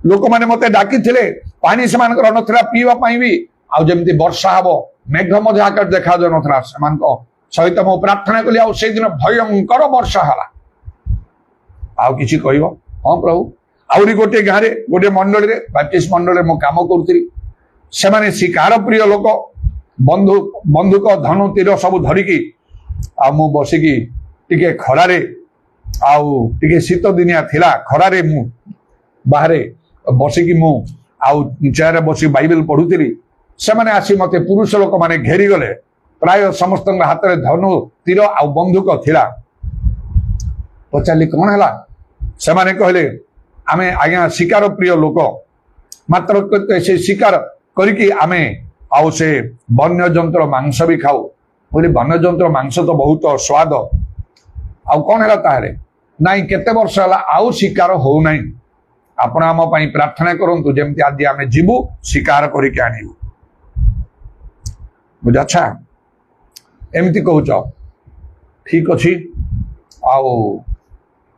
लोक माने मते डाकी थिले पानी से मानकर नथरा पीवा पाई भी आउ जेमति वर्षा हबो मेघ मध्य आकाश देखा जो नथरा समान को सहित मो प्रार्थना कली आउ से दिन भयंकर वर्षा हला आउ किछि कहबो हाँ प्रभु आउरी गोटे गारे गोटे मंडल रे बैप्टिस्ट मंडल रे मो काम करथि से माने शिकार प्रिय लोक बंधुक धनु तीर सब धरिकी आ मु बसिकी टिके खरारे आउ टिके शीत दिनिया थिला खरारे मु बाहरे बसिकी मु आउ चेयर बसी बाइबल पढुथिली ସେମାନେ ଆସି ମତେ ପୁରୁଷ ଲୋକମାନେ ଘେରିଗଲେ। ପ୍ରାୟ ସମସ୍ତଙ୍କ ହାତରେ ଧନୁ ତୀର ଆଉ ବନ୍ଧୁକ ଥିଲା। ପଚାରିଲି କଣ ହେଲା? ସେମାନେ କହିଲେ ଆମେ ଆଜ୍ଞା ଶିକାର ପ୍ରିୟ ଲୋକ, ମାତ୍ର ସେ ଶିକାର କରିକି ଆମେ ଆଉ ସେ ବନ୍ୟଜନ୍ତୁର ମାଂସ ବି ଖାଉ। ବୋଲି ବନ୍ୟଜନ୍ତୁର ମାଂସ ତ ବହୁତ ସ୍ୱାଦ। ଆଉ କଣ ହେଲା ତାହେଲେ? ନାଇଁ କେତେ ବର୍ଷ ହେଲା ଆଉ ଶିକାର ହଉନାହିଁ। ଆପଣ ଆମ ପାଇଁ ପ୍ରାର୍ଥନା କରନ୍ତୁ ଯେମିତି ଆଜି ଆମେ ଯିବୁ ଶିକାର କରିକି ଆଣିବୁ। ବୁଝ ଆଚ୍ଛା ଏମିତି କହୁଛ, ଠିକ ଅଛି। ଆଉ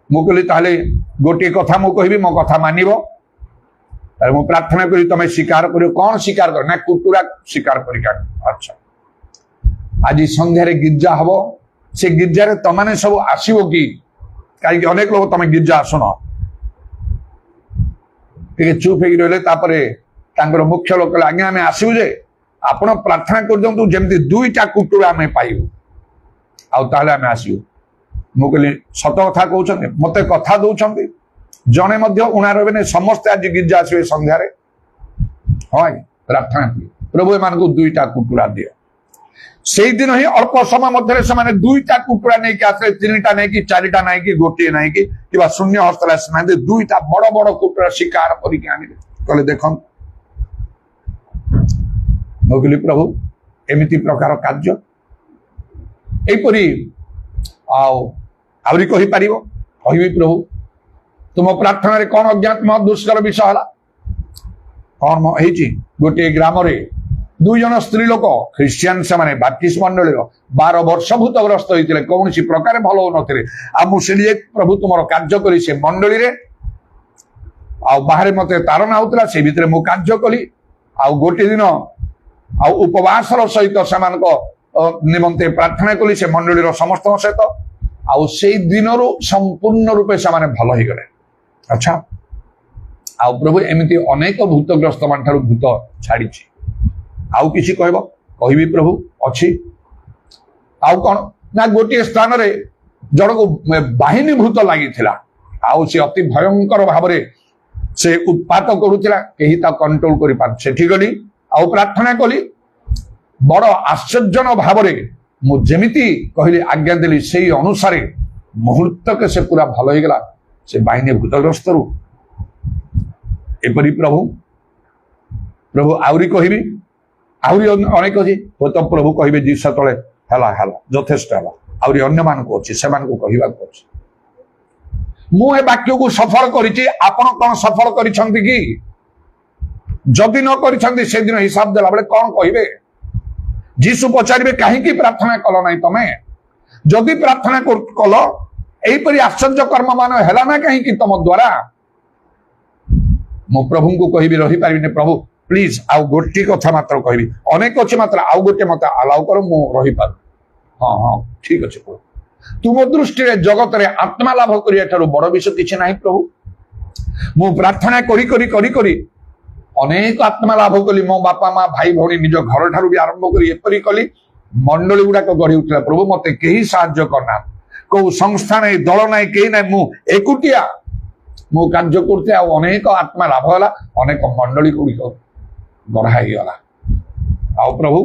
ମୁଁ କହିଲି ତାହେଲେ ଗୋଟିଏ କଥା ମୁଁ କହିବି, ମୋ କଥା ମାନିବ। ତାହେଲେ ମୁଁ ପ୍ରାର୍ଥନା କରି ତମେ ଶିକାର କରିବ। କଣ ଶିକାର କର? ନା କୁକୁଡ଼ା ଶିକାର କରିକି ଆଣିବ। ଆଚ୍ଛା ଆଜି ସନ୍ଧ୍ୟାରେ ଗିର୍ଜା ହବ, ସେ ଗିର୍ଜାରେ ତମାନେ ସବୁ ଆସିବ କି? କାହିଁକି ଅନେକ ଲୋକ ତମେ ଗିର୍ଜା ଆସୁନ। ଟିକେ ଚୁପ୍ ହେଇକି ରହିଲେ। ତାପରେ ତାଙ୍କର ମୁଖ୍ୟ ଲୋକ କହିଲେ ଆଜ୍ଞା ଆମେ ଆସିବୁ ଯେ ଆପଣ ପ୍ରାର୍ଥନା କରିଦିଅନ୍ତୁ ଯେମିତି 2ଟା କୁକୁଡ଼ା ଆମେ ପାଇବୁ, ଆଉ ତାହେଲେ ଆମେ ଆସିବୁ। ମୁଁ କହିଲି ସତ କଥା କହୁଛନ୍ତି? ମତେ କଥା ଦଉଛନ୍ତି? ଜଣେ ମଧ୍ୟ ଉଣା ରହିବେନି, ସମସ୍ତେ ଆଜି ଗିର୍ଜା ଆସିବେ ସନ୍ଧ୍ୟାରେ? ହଁ ଆଜ୍ଞା ପ୍ରାର୍ଥନା କଲି ପ୍ରଭୁ ଏମାନଙ୍କୁ 2ଟା କୁକୁଡ଼ା ଦିଅ। ସେଇଦିନ ହିଁ ଅଳ୍ପ ସମୟ ମଧ୍ୟରେ ସେମାନେ 2ଟା କୁକୁଡ଼ା ନେଇକି ଆସିଲେ। 3ଟା ନେଇକି, 4ଟା ନେଇକି, ଗୋଟିଏ ନେଇକି କିମ୍ବା ଶୂନ୍ୟ ହସ୍ତରେ ଆସିନାହାନ୍ତି। 2ଟା ବଡ ବଡ କୁକୁଡ଼ା ଶିକାର କରିକି ଆଣିଲେ। କହିଲେ ଦେଖନ୍ତୁ। ମୁଁ କହିଲି ପ୍ରଭୁ ଏମିତି ପ୍ରକାର କାର୍ଯ୍ୟ ଏଇପରି ଆଉ ଆହୁରି କହିପାରିବ? କହିବି ପ୍ରଭୁ ତୁମ ପ୍ରାର୍ଥନାରେ କଣ ଅଜ୍ଞାତ ଦୁଷ୍କର ବିଷୟ ହେଲା? କଣ ହେଇଛି? ଗୋଟିଏ ଗ୍ରାମରେ 2 ଜଣ ସ୍ତ୍ରୀ ଲୋକ ଖ୍ରୀଷ୍ଟିଆନ, ସେମାନେ ବାପ୍ଟିଷ୍ଟ ମଣ୍ଡଳୀର 12 ବର୍ଷ ଭୂତଗ୍ରସ୍ତ ହେଇଥିଲେ, କୌଣସି ପ୍ରକାରେ ଭଲ ହଉନଥିଲେ। ଆଉ ମୁଁ ସେଠି ଯାଇ ପ୍ରଭୁ ତୁମର କାର୍ଯ୍ୟ କରି ସେ ମଣ୍ଡଳୀରେ, ଆଉ ବାହାରେ ମତେ ତାରନା ହଉଥିଲା, ସେ ଭିତରେ ମୁଁ କାର୍ଯ୍ୟ କଲି। ଆଉ ଗୋଟିଏ ଦିନ ଆଉ ଉପବାସର ସହିତ ସେମାନଙ୍କ ନିମନ୍ତେ ପ୍ରାର୍ଥନା କଲି ସେ ମଣ୍ଡଳୀର ସମସ୍ତଙ୍କ ସହିତ। ଆଉ ସେଇ ଦିନରୁ ସମ୍ପୂର୍ଣ୍ଣ ରୂପେ ସେମାନେ ଭଲ ହେଇଗଲେ। ଆଚ୍ଛା ଆଉ ପ୍ରଭୁ ଏମିତି ଅନେକ ଭୂତଗ୍ରସ୍ତ ମାନଠାରୁ ଭୂତ ଛାଡିଛି। ଆଉ କିଛି କହିବ? କହିବି ପ୍ରଭୁ ଅଛି। ଆଉ କଣ ନା ଗୋଟିଏ ସ୍ଥାନରେ ଜଣକୁ ବାହିନୀ ଭୂତ ଲାଗିଥିଲା। ଆଉ ସେ ଅତି ଭୟଙ୍କର ଭାବରେ ସେ ଉତ୍ପାତ କରୁଥିଲା, କେହି ତା କଣ୍ଟ୍ରୋଲ କରିପାରୁ। ସେଠି ଗଲି ଆଉ ପ୍ରାର୍ଥନା କଲି। ବଡ ଆଶ୍ଚର୍ଯ୍ୟ ଭାବରେ ମୁଁ ଯେମିତି କହିଲି ଆଜ୍ଞା ଦେଲି, ସେଇ ଅନୁସାରେ ମୁହୂର୍ତ୍ତକେ ସେ ପୁରା ଭଲ ହେଇଗଲା ସେ ବାହିନୀ ଭୂତଗ୍ରସ୍ତରୁ। ଏପରି ପ୍ରଭୁ ପ୍ରଭୁ ଆହୁରି କହିବି, ଆହୁରି ଅନେକ ଅଛି। ତ ପ୍ରଭୁ କହିବେ ଯେ ସେତେବେଳେ ହେଲା ହେଲା ଯଥେଷ୍ଟ ହେଲା, ଆହୁରି ଅନ୍ୟମାନଙ୍କୁ ଅଛି, ସେମାନଙ୍କୁ କହିବାକୁ ଅଛି। ମୁଁ ଏ ବାକ୍ୟକୁ ସଫଳ କରିଛି, ଆପଣ କଣ ସଫଳ କରିଛନ୍ତି କି? ଯଦି ନ କରିଛନ୍ତି ସେଦିନ ହିସାବ ଦେଲା ବେଳେ କଣ କହିବେ? ଯୀଶୁ ପଚାରିବେ କାହିଁକି ପ୍ରାର୍ଥନା କଲ ନାହିଁ ତମେ? ଯଦି ପ୍ରାର୍ଥନା କଲ ଏଇପରି ଆଶ୍ଚର୍ଯ୍ୟ କର୍ମ ମାନ ହେଲା ନା କାହିଁକି ତମ ଦ୍ୱାରା? ମୁଁ ପ୍ରଭୁଙ୍କୁ କହିବି, ରହିପାରିବିନି ପ୍ରଭୁ ପ୍ଲିଜ ଆଉ ଗୋଟିଏ କଥା ମାତ୍ର କହିବି। ଅନେକ ଅଛି ମାତ୍ର ଆଉ ଗୋଟେ ମତେ ଆଲାଉ କର, ମୁଁ ରହିପାରୁ। ହଁ ହଁ ଠିକ ଅଛି ପ୍ରଭୁ। ତୁମ ଦୃଷ୍ଟିରେ ଜଗତରେ ଆତ୍ମା ଲାଭ କରିବା ଠାରୁ ବଡ ବିଷୟ କିଛି ନାହିଁ ପ୍ରଭୁ। ମୁଁ ପ୍ରାର୍ଥନା କରି କରି କରି କରି ଅନେକ ଆତ୍ମା ଲାଭ କଲି। ମୋ ବାପା ମା ଭାଇ ଭଉଣୀ ନିଜ ଘର ଠାରୁ ବି ଆରମ୍ଭ କରି ଏପରି କଲି। ମଣ୍ଡଳୀ ଗୁଡାକ ଗଢି ଉଠିଲା। ପ୍ରଭୁ ମତେ କେହି ସାହାଯ୍ୟ କରିନାହାନ୍ତି, କୋଉ ସଂସ୍ଥା ନାହିଁ, ଦଳ ନାହିଁ, କେହି ନାହିଁ, ମୁଁ ଏକୁଟିଆ ମୁଁ କାର୍ଯ୍ୟ କରୁଛି। ଆଉ ଅନେକ ଆତ୍ମା ଲାଭ ହେଲା, ଅନେକ ମଣ୍ଡଳୀ ଗୁଡିକ ଗଢା ହେଇଗଲା। ଆଉ ପ୍ରଭୁ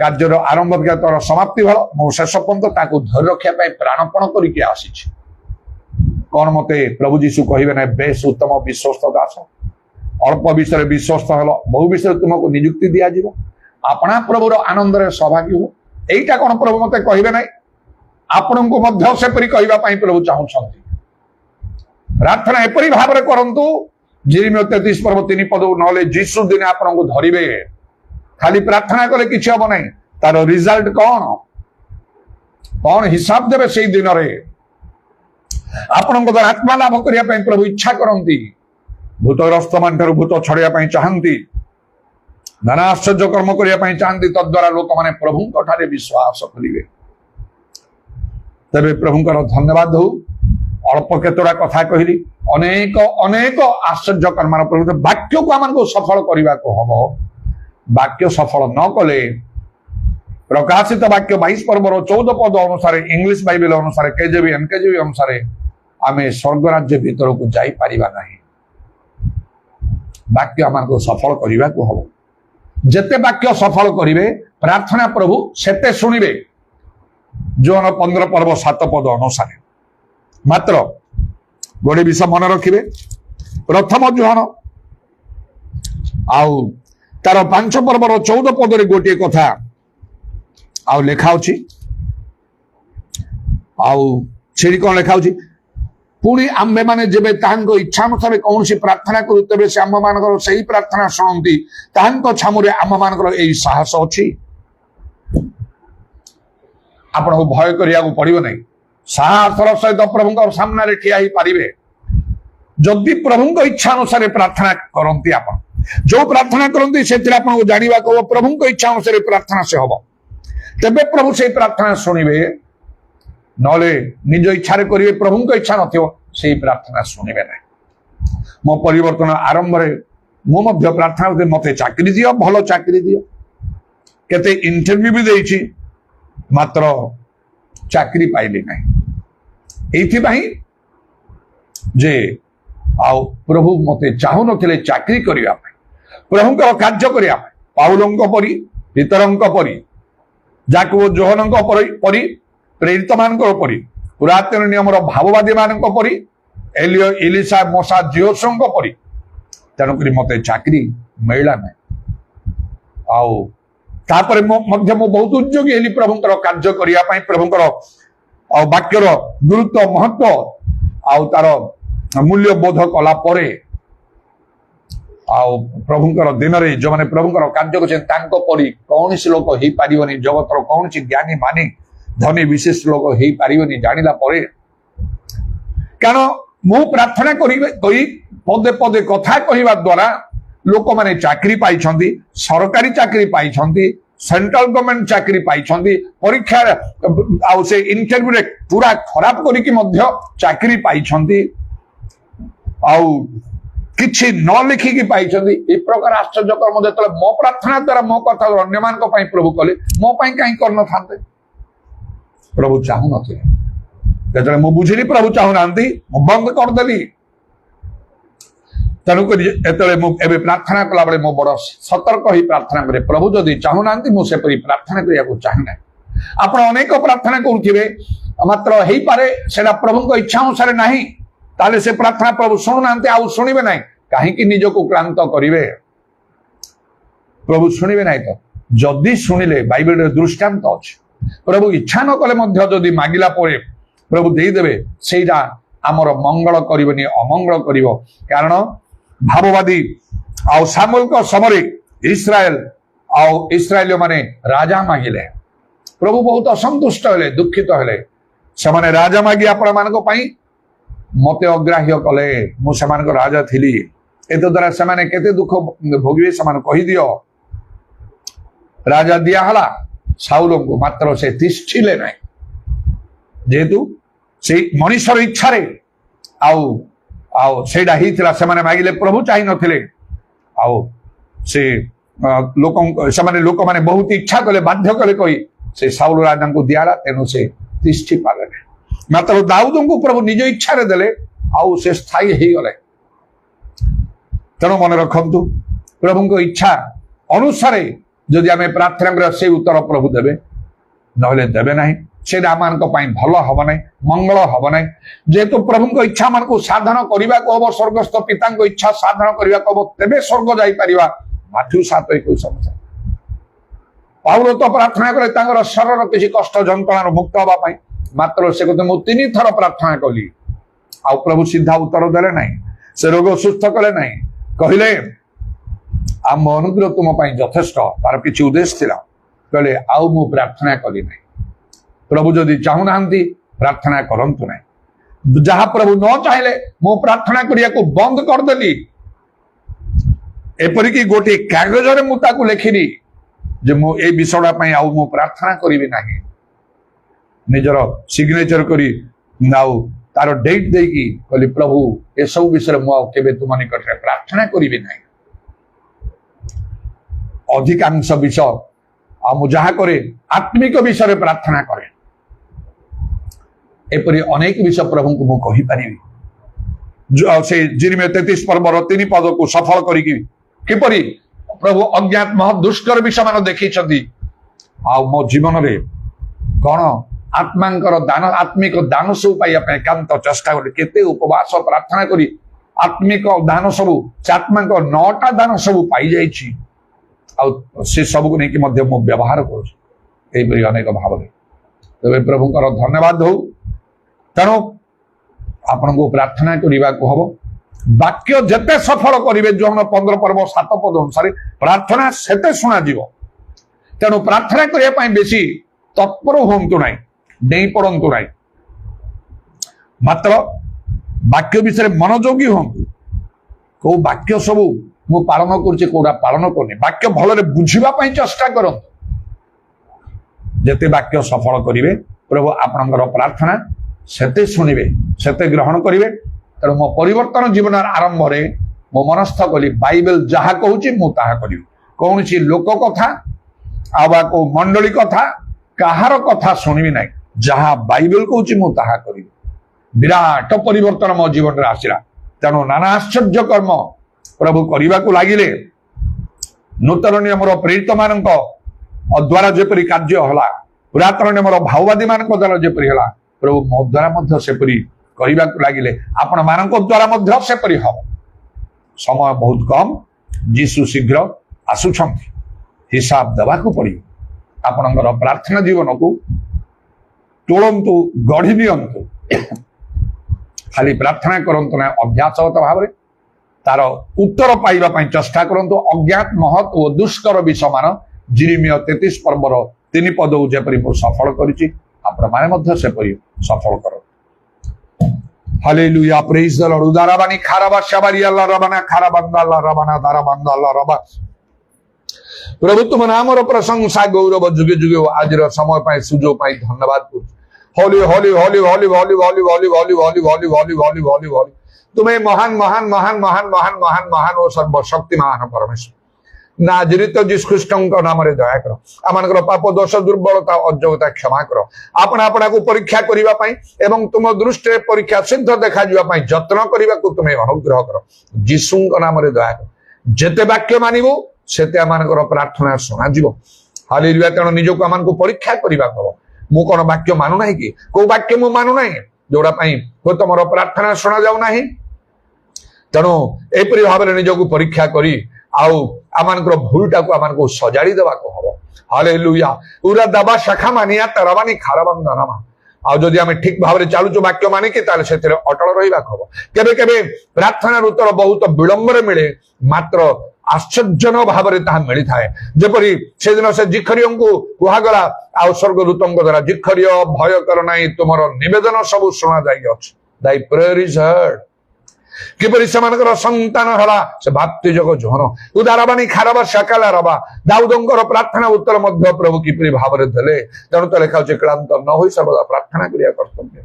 କାର୍ଯ୍ୟର ଆରମ୍ଭ ତର ସମାପ୍ତି ଭଲ, ମୁଁ ଶେଷ ପର୍ଯ୍ୟନ୍ତ ତାକୁ ଧରି ରଖିବା ପାଇଁ ପ୍ରାଣପଣ କରିକି ଆସିଛି। କଣ ମତେ ପ୍ରଭୁ ଯୀଶୁ କହିବେ ନାହିଁ, ବେଶ ଉତ୍ତମ ବିଶ୍ୱସ୍ତ ଦାସ, ଅଳ୍ପ ବିଷୟରେ ବିଶ୍ୱସ୍ତ ହେଲ, ବହୁ ବିଷୟରେ ତୁମକୁ ନିଯୁକ୍ତି ଦିଆଯିବ, ଆପଣା ପ୍ରଭୁର ଆନନ୍ଦରେ ସହଭାଗୀ ହୁଅ। ଏଇଟା କଣ ପ୍ରଭୁ ମତେ କହିବେ ନାହିଁ? ଆପଣଙ୍କୁ ମଧ୍ୟ ସେପରି କହିବା ପାଇଁ ପ୍ରଭୁ ଚାହୁଁଛନ୍ତି। ପ୍ରାର୍ଥନା ଏପରି ଭାବରେ କରନ୍ତୁ, ଯେରିମିୟ 33 ପର୍ବ 3 ପଦ, ନହେଲେ ଯୀଶୁ ଦିନେ ଆପଣଙ୍କୁ ଧରିବେ। ଖାଲି ପ୍ରାର୍ଥନା କଲେ କିଛି ହବ ନାହିଁ, ତାର ରିଜଲ୍ଟ କଣ କଣ ହିସାବ ଦେବେ ସେଇ ଦିନରେ। ଆପଣଙ୍କ ଦ୍ୱାରା ଆତ୍ମା ଲାଭ କରିବା ପାଇଁ ପ୍ରଭୁ ଇଚ୍ଛା କରନ୍ତି। ଭୂତଗ୍ରସ୍ତ ମାନଠାରୁ ଭୂତ ଛଡେଇବା ପାଇଁ ଚାହାନ୍ତି, ନାନା ଆଶ୍ଚର୍ଯ୍ୟ କର୍ମ କରିବା ପାଇଁ ଚାହାନ୍ତି। ତଦ୍ୱାରା ଲୋକମାନେ ପ୍ରଭୁଙ୍କ ଠାରେ ବିଶ୍ୱାସ କରିବେ। ତେବେ ପ୍ରଭୁଙ୍କର ଧନ୍ୟବାଦ ହଉ। ଅଳ୍ପ କେତେଟା କଥା କହିଲି, ଅନେକ ଅନେକ ଆଶ୍ଚର୍ଯ୍ୟ କର୍ମର ପ୍ରଭୁ ବାକ୍ୟକୁ ଆମକୁ ସଫଳ କରିବାକୁ ହବ। ବାକ୍ୟ ସଫଳ ନ କଲେ ପ୍ରକାଶିତ ବାକ୍ୟ 22 ପର୍ବର 14 ପଦ ଅନୁସାରେ, ଇଂଲିଶ ବାଇବେଲ ଅନୁସାରେ, କେଜେବି ଏନକେଜେବି ଅନୁସାରେ ଆମେ ସ୍ୱର୍ଗ ରାଜ୍ୟ ଭିତରକୁ ଯାଇପାରିବା ନାହିଁ। ବାକ୍ୟ ଆମକୁ ସଫଳ କରିବାକୁ ହବ। जेते वाक्य सफल करिवे प्रार्थना प्रभु सेते सुनिबे। जोन 15 पर्व 7 पद अनुसार मात्र गोटे विषय मन रखिबे। प्रथम जोहन आउ तार 5 पर्वर 14 पदरे गोटे कथा आउ लेखा अछि। आउ छेड़ी कौन लेखा अछि पुणी आम्भे माने जेबे ताहांको इच्छा अनुसार कौन सी प्रार्थना करू तेबे से आम्भ मानकर सही प्रार्थना शुणती ताहांको छामुरे आम्भ मानकर एई साहस अछि। आपनको भय करिया को पड़िबो नै। साहसर सहित प्रभुଙ୍କ सामने रे ठिया ही पारिबे जदि प्रभुଙ୍କ इच्छा अनुसार प्रार्थना करंती। आपण जो प्रार्थना करंती सेतिर आपनको जानिबा को प्रभुଙ୍କ इच्छा अनुसार प्रार्थना से हबो तेबे प्रभु से प्रार्थना सुनिबे। नले निज इच्छा करिवे प्रभुଙ୍କ इच्छा नथियो से प्रार्थना सुनिबे ना। मो परिवर्तन आरंभ रे मो मध्य प्रार्थना करते मते चाकरी दियो भलो चाकरी दियो केते इंटरव्यू भी देइछि मात्र चाकरी पाइली नाही। एथि भाई जे आउ प्रभु मते चाहु नथिले चाकरी करिया प्रभुଙ୍କ कार्य करिया पाउलଙ୍କ परी पितरଙ୍କ परी जाकबो जोहनଙ୍କ परी प्रेरित मानक परी पुरातन नियम भाववादी मानक परी एलियो इलिसा मोसा जियोसंक परी तेणुक मते चाकरी मिलला ना। आउ तापर मध्य मो बहुत उद्योगी हेली प्रभुଙ୍କର कार्य करिया पई प्रभुଙ୍କର वाक्यर गुरुत्व महत्व आउ तार मूल्य बोध कला परे आउ प्रभुଙ୍କର दिनरे जो माने प्रभुଙ୍କର कार्य करछन तांको परी कौनसी लोक हेई पारिबनी जगतर कौनसी ज्ञानी मानी धनी विशेष लोक हेई पारिबनी जानिला परे। कारण मु प्रार्थना करिबे कई पदे पदे कथा कहिबा द्वारा लोक माने चाकरी पाइछंती सरकारी चाकरी पाइछंती सेंट्रल गवर्नमेंट चाकरी पाइछंती परीक्षा आउ से इंटरव्यू रे पूरा खराब करिकि मध्य चाकरी पाइछंती आउ किछि न लिखिकि पाइछंती। ए प्रकार आश्चर्य कर्म जेतले मो प्रार्थना द्वारा मो कथा अन्य मान को पई प्रभु कले मो पई काई करन थांते। प्रभु चाहू नथिले जेतले मो बुझिली प्रभु चाहू नांती मो बंद कर देली। तेणुक एतले मु एबे प्रार्थना कला बेले मो बड़ सतर्क ही प्रार्थना करे प्रभु जदि चाहू नांती मु से परी प्रार्थना करिया को चाहे ना। आपण अनेक प्रार्थना करूथिबे मात्र हेई पारे सेना प्रभुଙ୍କ इच्छा अनुसार नाही ताले से प्रार्थना प्रभु सुनु नांती आउ सुनिबे नाही काहे कि निज को क्रांत करिवे प्रभु सुनिबे नाही। तो जदि सुनिले बाइबल रे दृष्टांत अछि प्रभु इच्छा न कले मध्य जदि मागिला परे प्रभु देई देबे सेइरा हमर मंगल करिवनी अमंगल करिवो। कारण भाववादी आउ सामुएल को समय इस्राएल माने राजा मागिले प्रभु बहुत असंतुष्ट हेले दुखित हेले से माने राजा मागी आपण मानको पई मते अग्राह्य कले मु सेमानको राजा थिली एत द्वारा से माने केते दुख भोगिवे से माने कहि दियो। राजा दिया हला साउल को मात्र से तिष्ठिले नाही जेतु से मनुष्यर इच्छा रे आउ आउ सेडा हितला से माने मागिले प्रभु चाहि नथिले आउ से लोक माने बहुत इच्छा कले बाध्य कले कहि से साउल राजा को दियाला तेनु से तिष्ठि पाले मात्र दाऊद को प्रभु निज इच्छा रे देले आउ से स्थायी हे गले। तेणु मन रखंतु प्रभु इच्छा अनुसार जदि आमे प्रार्थना कर से उत्तर प्रभु देबे नहले देबे नाही से आमान को पाई भलो हबो नाही मंगल हबो नाही। जेतु प्रभु इच्छा मान को साधन करिबा को हबो स्वर्गस्थ पिता को इच्छा साधन करिबा को हबो तेबे स्वर्ग जाई परिबा। माथ्यू 7:21 समझ पाउल तो प्रार्थना करे तांगर शरीर किछि कष्ट जंतणार मुक्त हबा पाई मात्र से कहते मु 3 थर प्रार्थना कली आ प्रभु सीधा उत्तर देले नाही से रोग सुस्थ कले नाही कहिले आम अनुग्रह तुम पाई यथेष्ट तार किछि उद्देश्य थिला कहले आउ मु प्रार्थना कली नाही। प्रभु जदि चाहू नांती प्रार्थना करंतु नाही जहा प्रभु न चाहिले मु प्रार्थना करिया को बंद कर देली एपरि कि गोटे कागज रे मु ताकू लेखिली जे मु ए विषयडा पाई आउ मु प्रार्थना करिवि नाही निजर सिग्नेचर करी नाउ तार डेट देकी कहली प्रभु ए सब विषय मु केबे तुम निकट रे प्रार्थना करिवि नाही। अधिकांश विषय आ मु जहा करे आत्मिक विषय प्रार्थना करे एपरि अनेक विषय प्रभु को मु कहि परिबि जो से जिरमिया 33 पर्वर 3 पद को सफल करिकि किपरि प्रभु अज्ञात मह दुष्कर विषय मान देखी आ मो जीवन रे कौन आत्मांकर दान आत्मिक दान सब पाइबा एकांत चेष्टा करी केते उपवास प्रार्थना करी आत्मिक दान सब आत्मा 9टा दान सब पाई जाइछि आ से सब को नहीं मध्य मो व्यवहार करी अनेक भाव तेरे प्रभुकर धन्यवाद हो तेणु आपण को प्रार्थना करने को हम वाक्य जेते सफल करेंगे जो हम 15 पर्व 7 पद अनुसार प्रार्थना सेते शुणा जीव तेणु प्रार्थना करने बेसी तत्पर हूँ ना नहीं पड़ू ना मात्र वाक्य विषय मनोयोगी हूँ कौ वाक्य सब मु पालन करोटा पालन करनी वाक्य भल बुझापी चेष्टा करूँ जेते वाक्य सफल करेंगे प्रभु आपणकर प्रार्थना सेते शुणिबे सेते ग्रहण करेंगे तेणु मो परिवर्तन जीवन आरंभ में मो मनस्थ कली बाइबल जहा कहूँ मु ताहा करिबी कौन सी लोक कथा आबा को मंडली कथा कहार कथा शुणिबी ना जहा बाइबल कहूँ मु ताहा करिबी विराट परिवर्तन मो जीवन में आसला तेणु नाना आश्चर्य कर्म प्रभु करने को लगिले नूतन नियमर प्रेरित मान द्वारा जेपरी कार्य हला पुरातन नियमर भाववादी मान द्वारा जेपरी हला प्रभु मो द्वारा सेपरी करने को लगिले आपण मान द्वारा सेपरी हम समय बहुत कम जीशु शीघ्र आसुछंती हिसाब देवाकू पड़ी आपणकर प्रार्थना जीवन को तोड़ंतु गढ़ी नियंतु खाली प्रार्थना करंतु ना अभ्यासगत भाव में तार उत्तर पाइबा चेष्टा करंतु अज्ञात महत और दुष्कर विषय मान जिरिमिय 33 पर्वर 3 पद जेपरी सफल करिछि आपण माने मध्य सेपरी सफल करो हालेलुया प्रेज द लॉर्ड उदाराबानी खाराबा शबारी अल्लाह रबाना खाराबंदा अल्लाह रबाना दाराबंदा अल्लाह रबा प्रभु तुम नामर प्रशंसा गौरव जुगे जुगे आजर समय पाए सुजो पाए धन्यवाद Holi holy holy holy holy holy holy holy holy holy holy holy holy Holi तुम्हें महान महान महान महान महान महान महान और सर्वशक्तिमान परमेश्वर नाजरित जीसु ख्रीष्टଙ୍କ नामରେ दया करो आमनकर पाप दोष दुर्बलता अज्ञता क्षमा करो आपण आपना को परीक्षा करिबा पई एवं तुम दृष्टि परीक्षा सिद्ध देखा जिबा पई यत्न करिबा को तुम्हें अनुग्रह करो जीसुଙ୍କ नामରେ दया करो जेते वाक्य मानिबो सेते आमनकर प्रार्थना सुना जिवो हालेलुया तेणु निजको आमन को परीक्षा करिबा करो मु कोन वाक्य मानु नाही कि को वाक्य मु मानु नाही जोड़ा पई को तुमरो प्रार्थना सुना जाउ नाही तेणु एपरि भाव में निजको परीक्षा करी आउ आमनकर भूलटा को आमन को सजाड़ी देवा को हबो हालेलुया पूरा दबा शाखा मानिया तरवानी खाराबन दानमा आ जदि आमे ठीक भाव में चालुचो वाक्य मानि कि ताले सेतिर अटल रहिबा को हबो केबे केबे प्रार्थना उत्तर बहुत विलंब रे मिले मात्र आश्चर्य भाव में ताहा मिली थाए जेपरी से दिन से जिखरियों को कुहागला आ स्वर्गदूतों द्वारा जिखरियो भय कर नाही तुमर निवेदन सब सुना जाई अछि दाई प्रेयर इज हर्ड किपरि समानकर संतान हला से भाप्ति जग झोन उदाराबानी खाराबा सकाला रबा दाऊदंकर प्रार्थना उत्तर मध्य प्रभु किपरि भाव रे देले तेणु तो लेखा छै क्लांत न होई सर्वदा प्रार्थना करिया कर्तव्य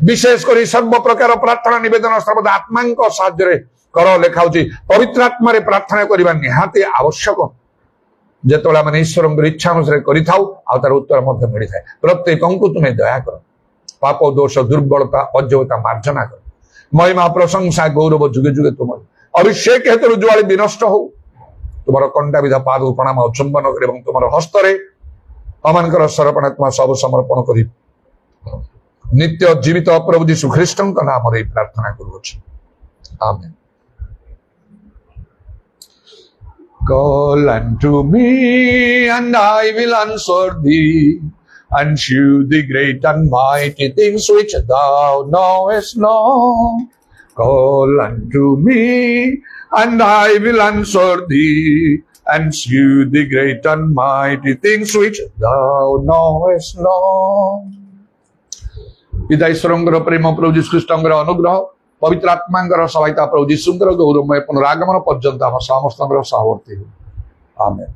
विशेष करी सर्व प्रकार प्रार्थना निवेदन सर्वदा आत्मांक साहाय्य रे कर लेखा पवित्र आत्मा रे प्रार्थना करबा निहाती आवश्यक जेतोला माने ईश्वरंकर इच्छा अनुसार करि थाउ आ तार उत्तर मध्य मिली थाए प्रत्येकंकु तुम्हें दया करो पाप दोष दुर्बलता अज्ञता मार्जना करो महिमा प्रशंसा गौरव जुगे जुगे तुम अभिषेक हेतु ज्वाली विनष्ट हो तुम कंटा विधा पाद प्रणाम चुंबन कर तुम हस्तरे अमानकर सर्पणात्मा सब समर्पण कर नित्य जीवित प्रभु यीशु ख्रीष्टଙ୍କ नामରେ प्रार्थना करूछि आमेन Call unto me and I will answer thee and shew the great and mighty things which thou knowest not. Call unto me and I will answer thee and shew the great and mighty things which thou knowest not. पिता ईश्वरंकर प्रेम प्रभु यीशु ख्रीष्टंकर अनुग्रह पवित्र आत्मांकर सहायता प्रभु यीशुंकर गौरवमय पुनरागमन पर्यंत हम समस्त सहवर्ती हो आमेन।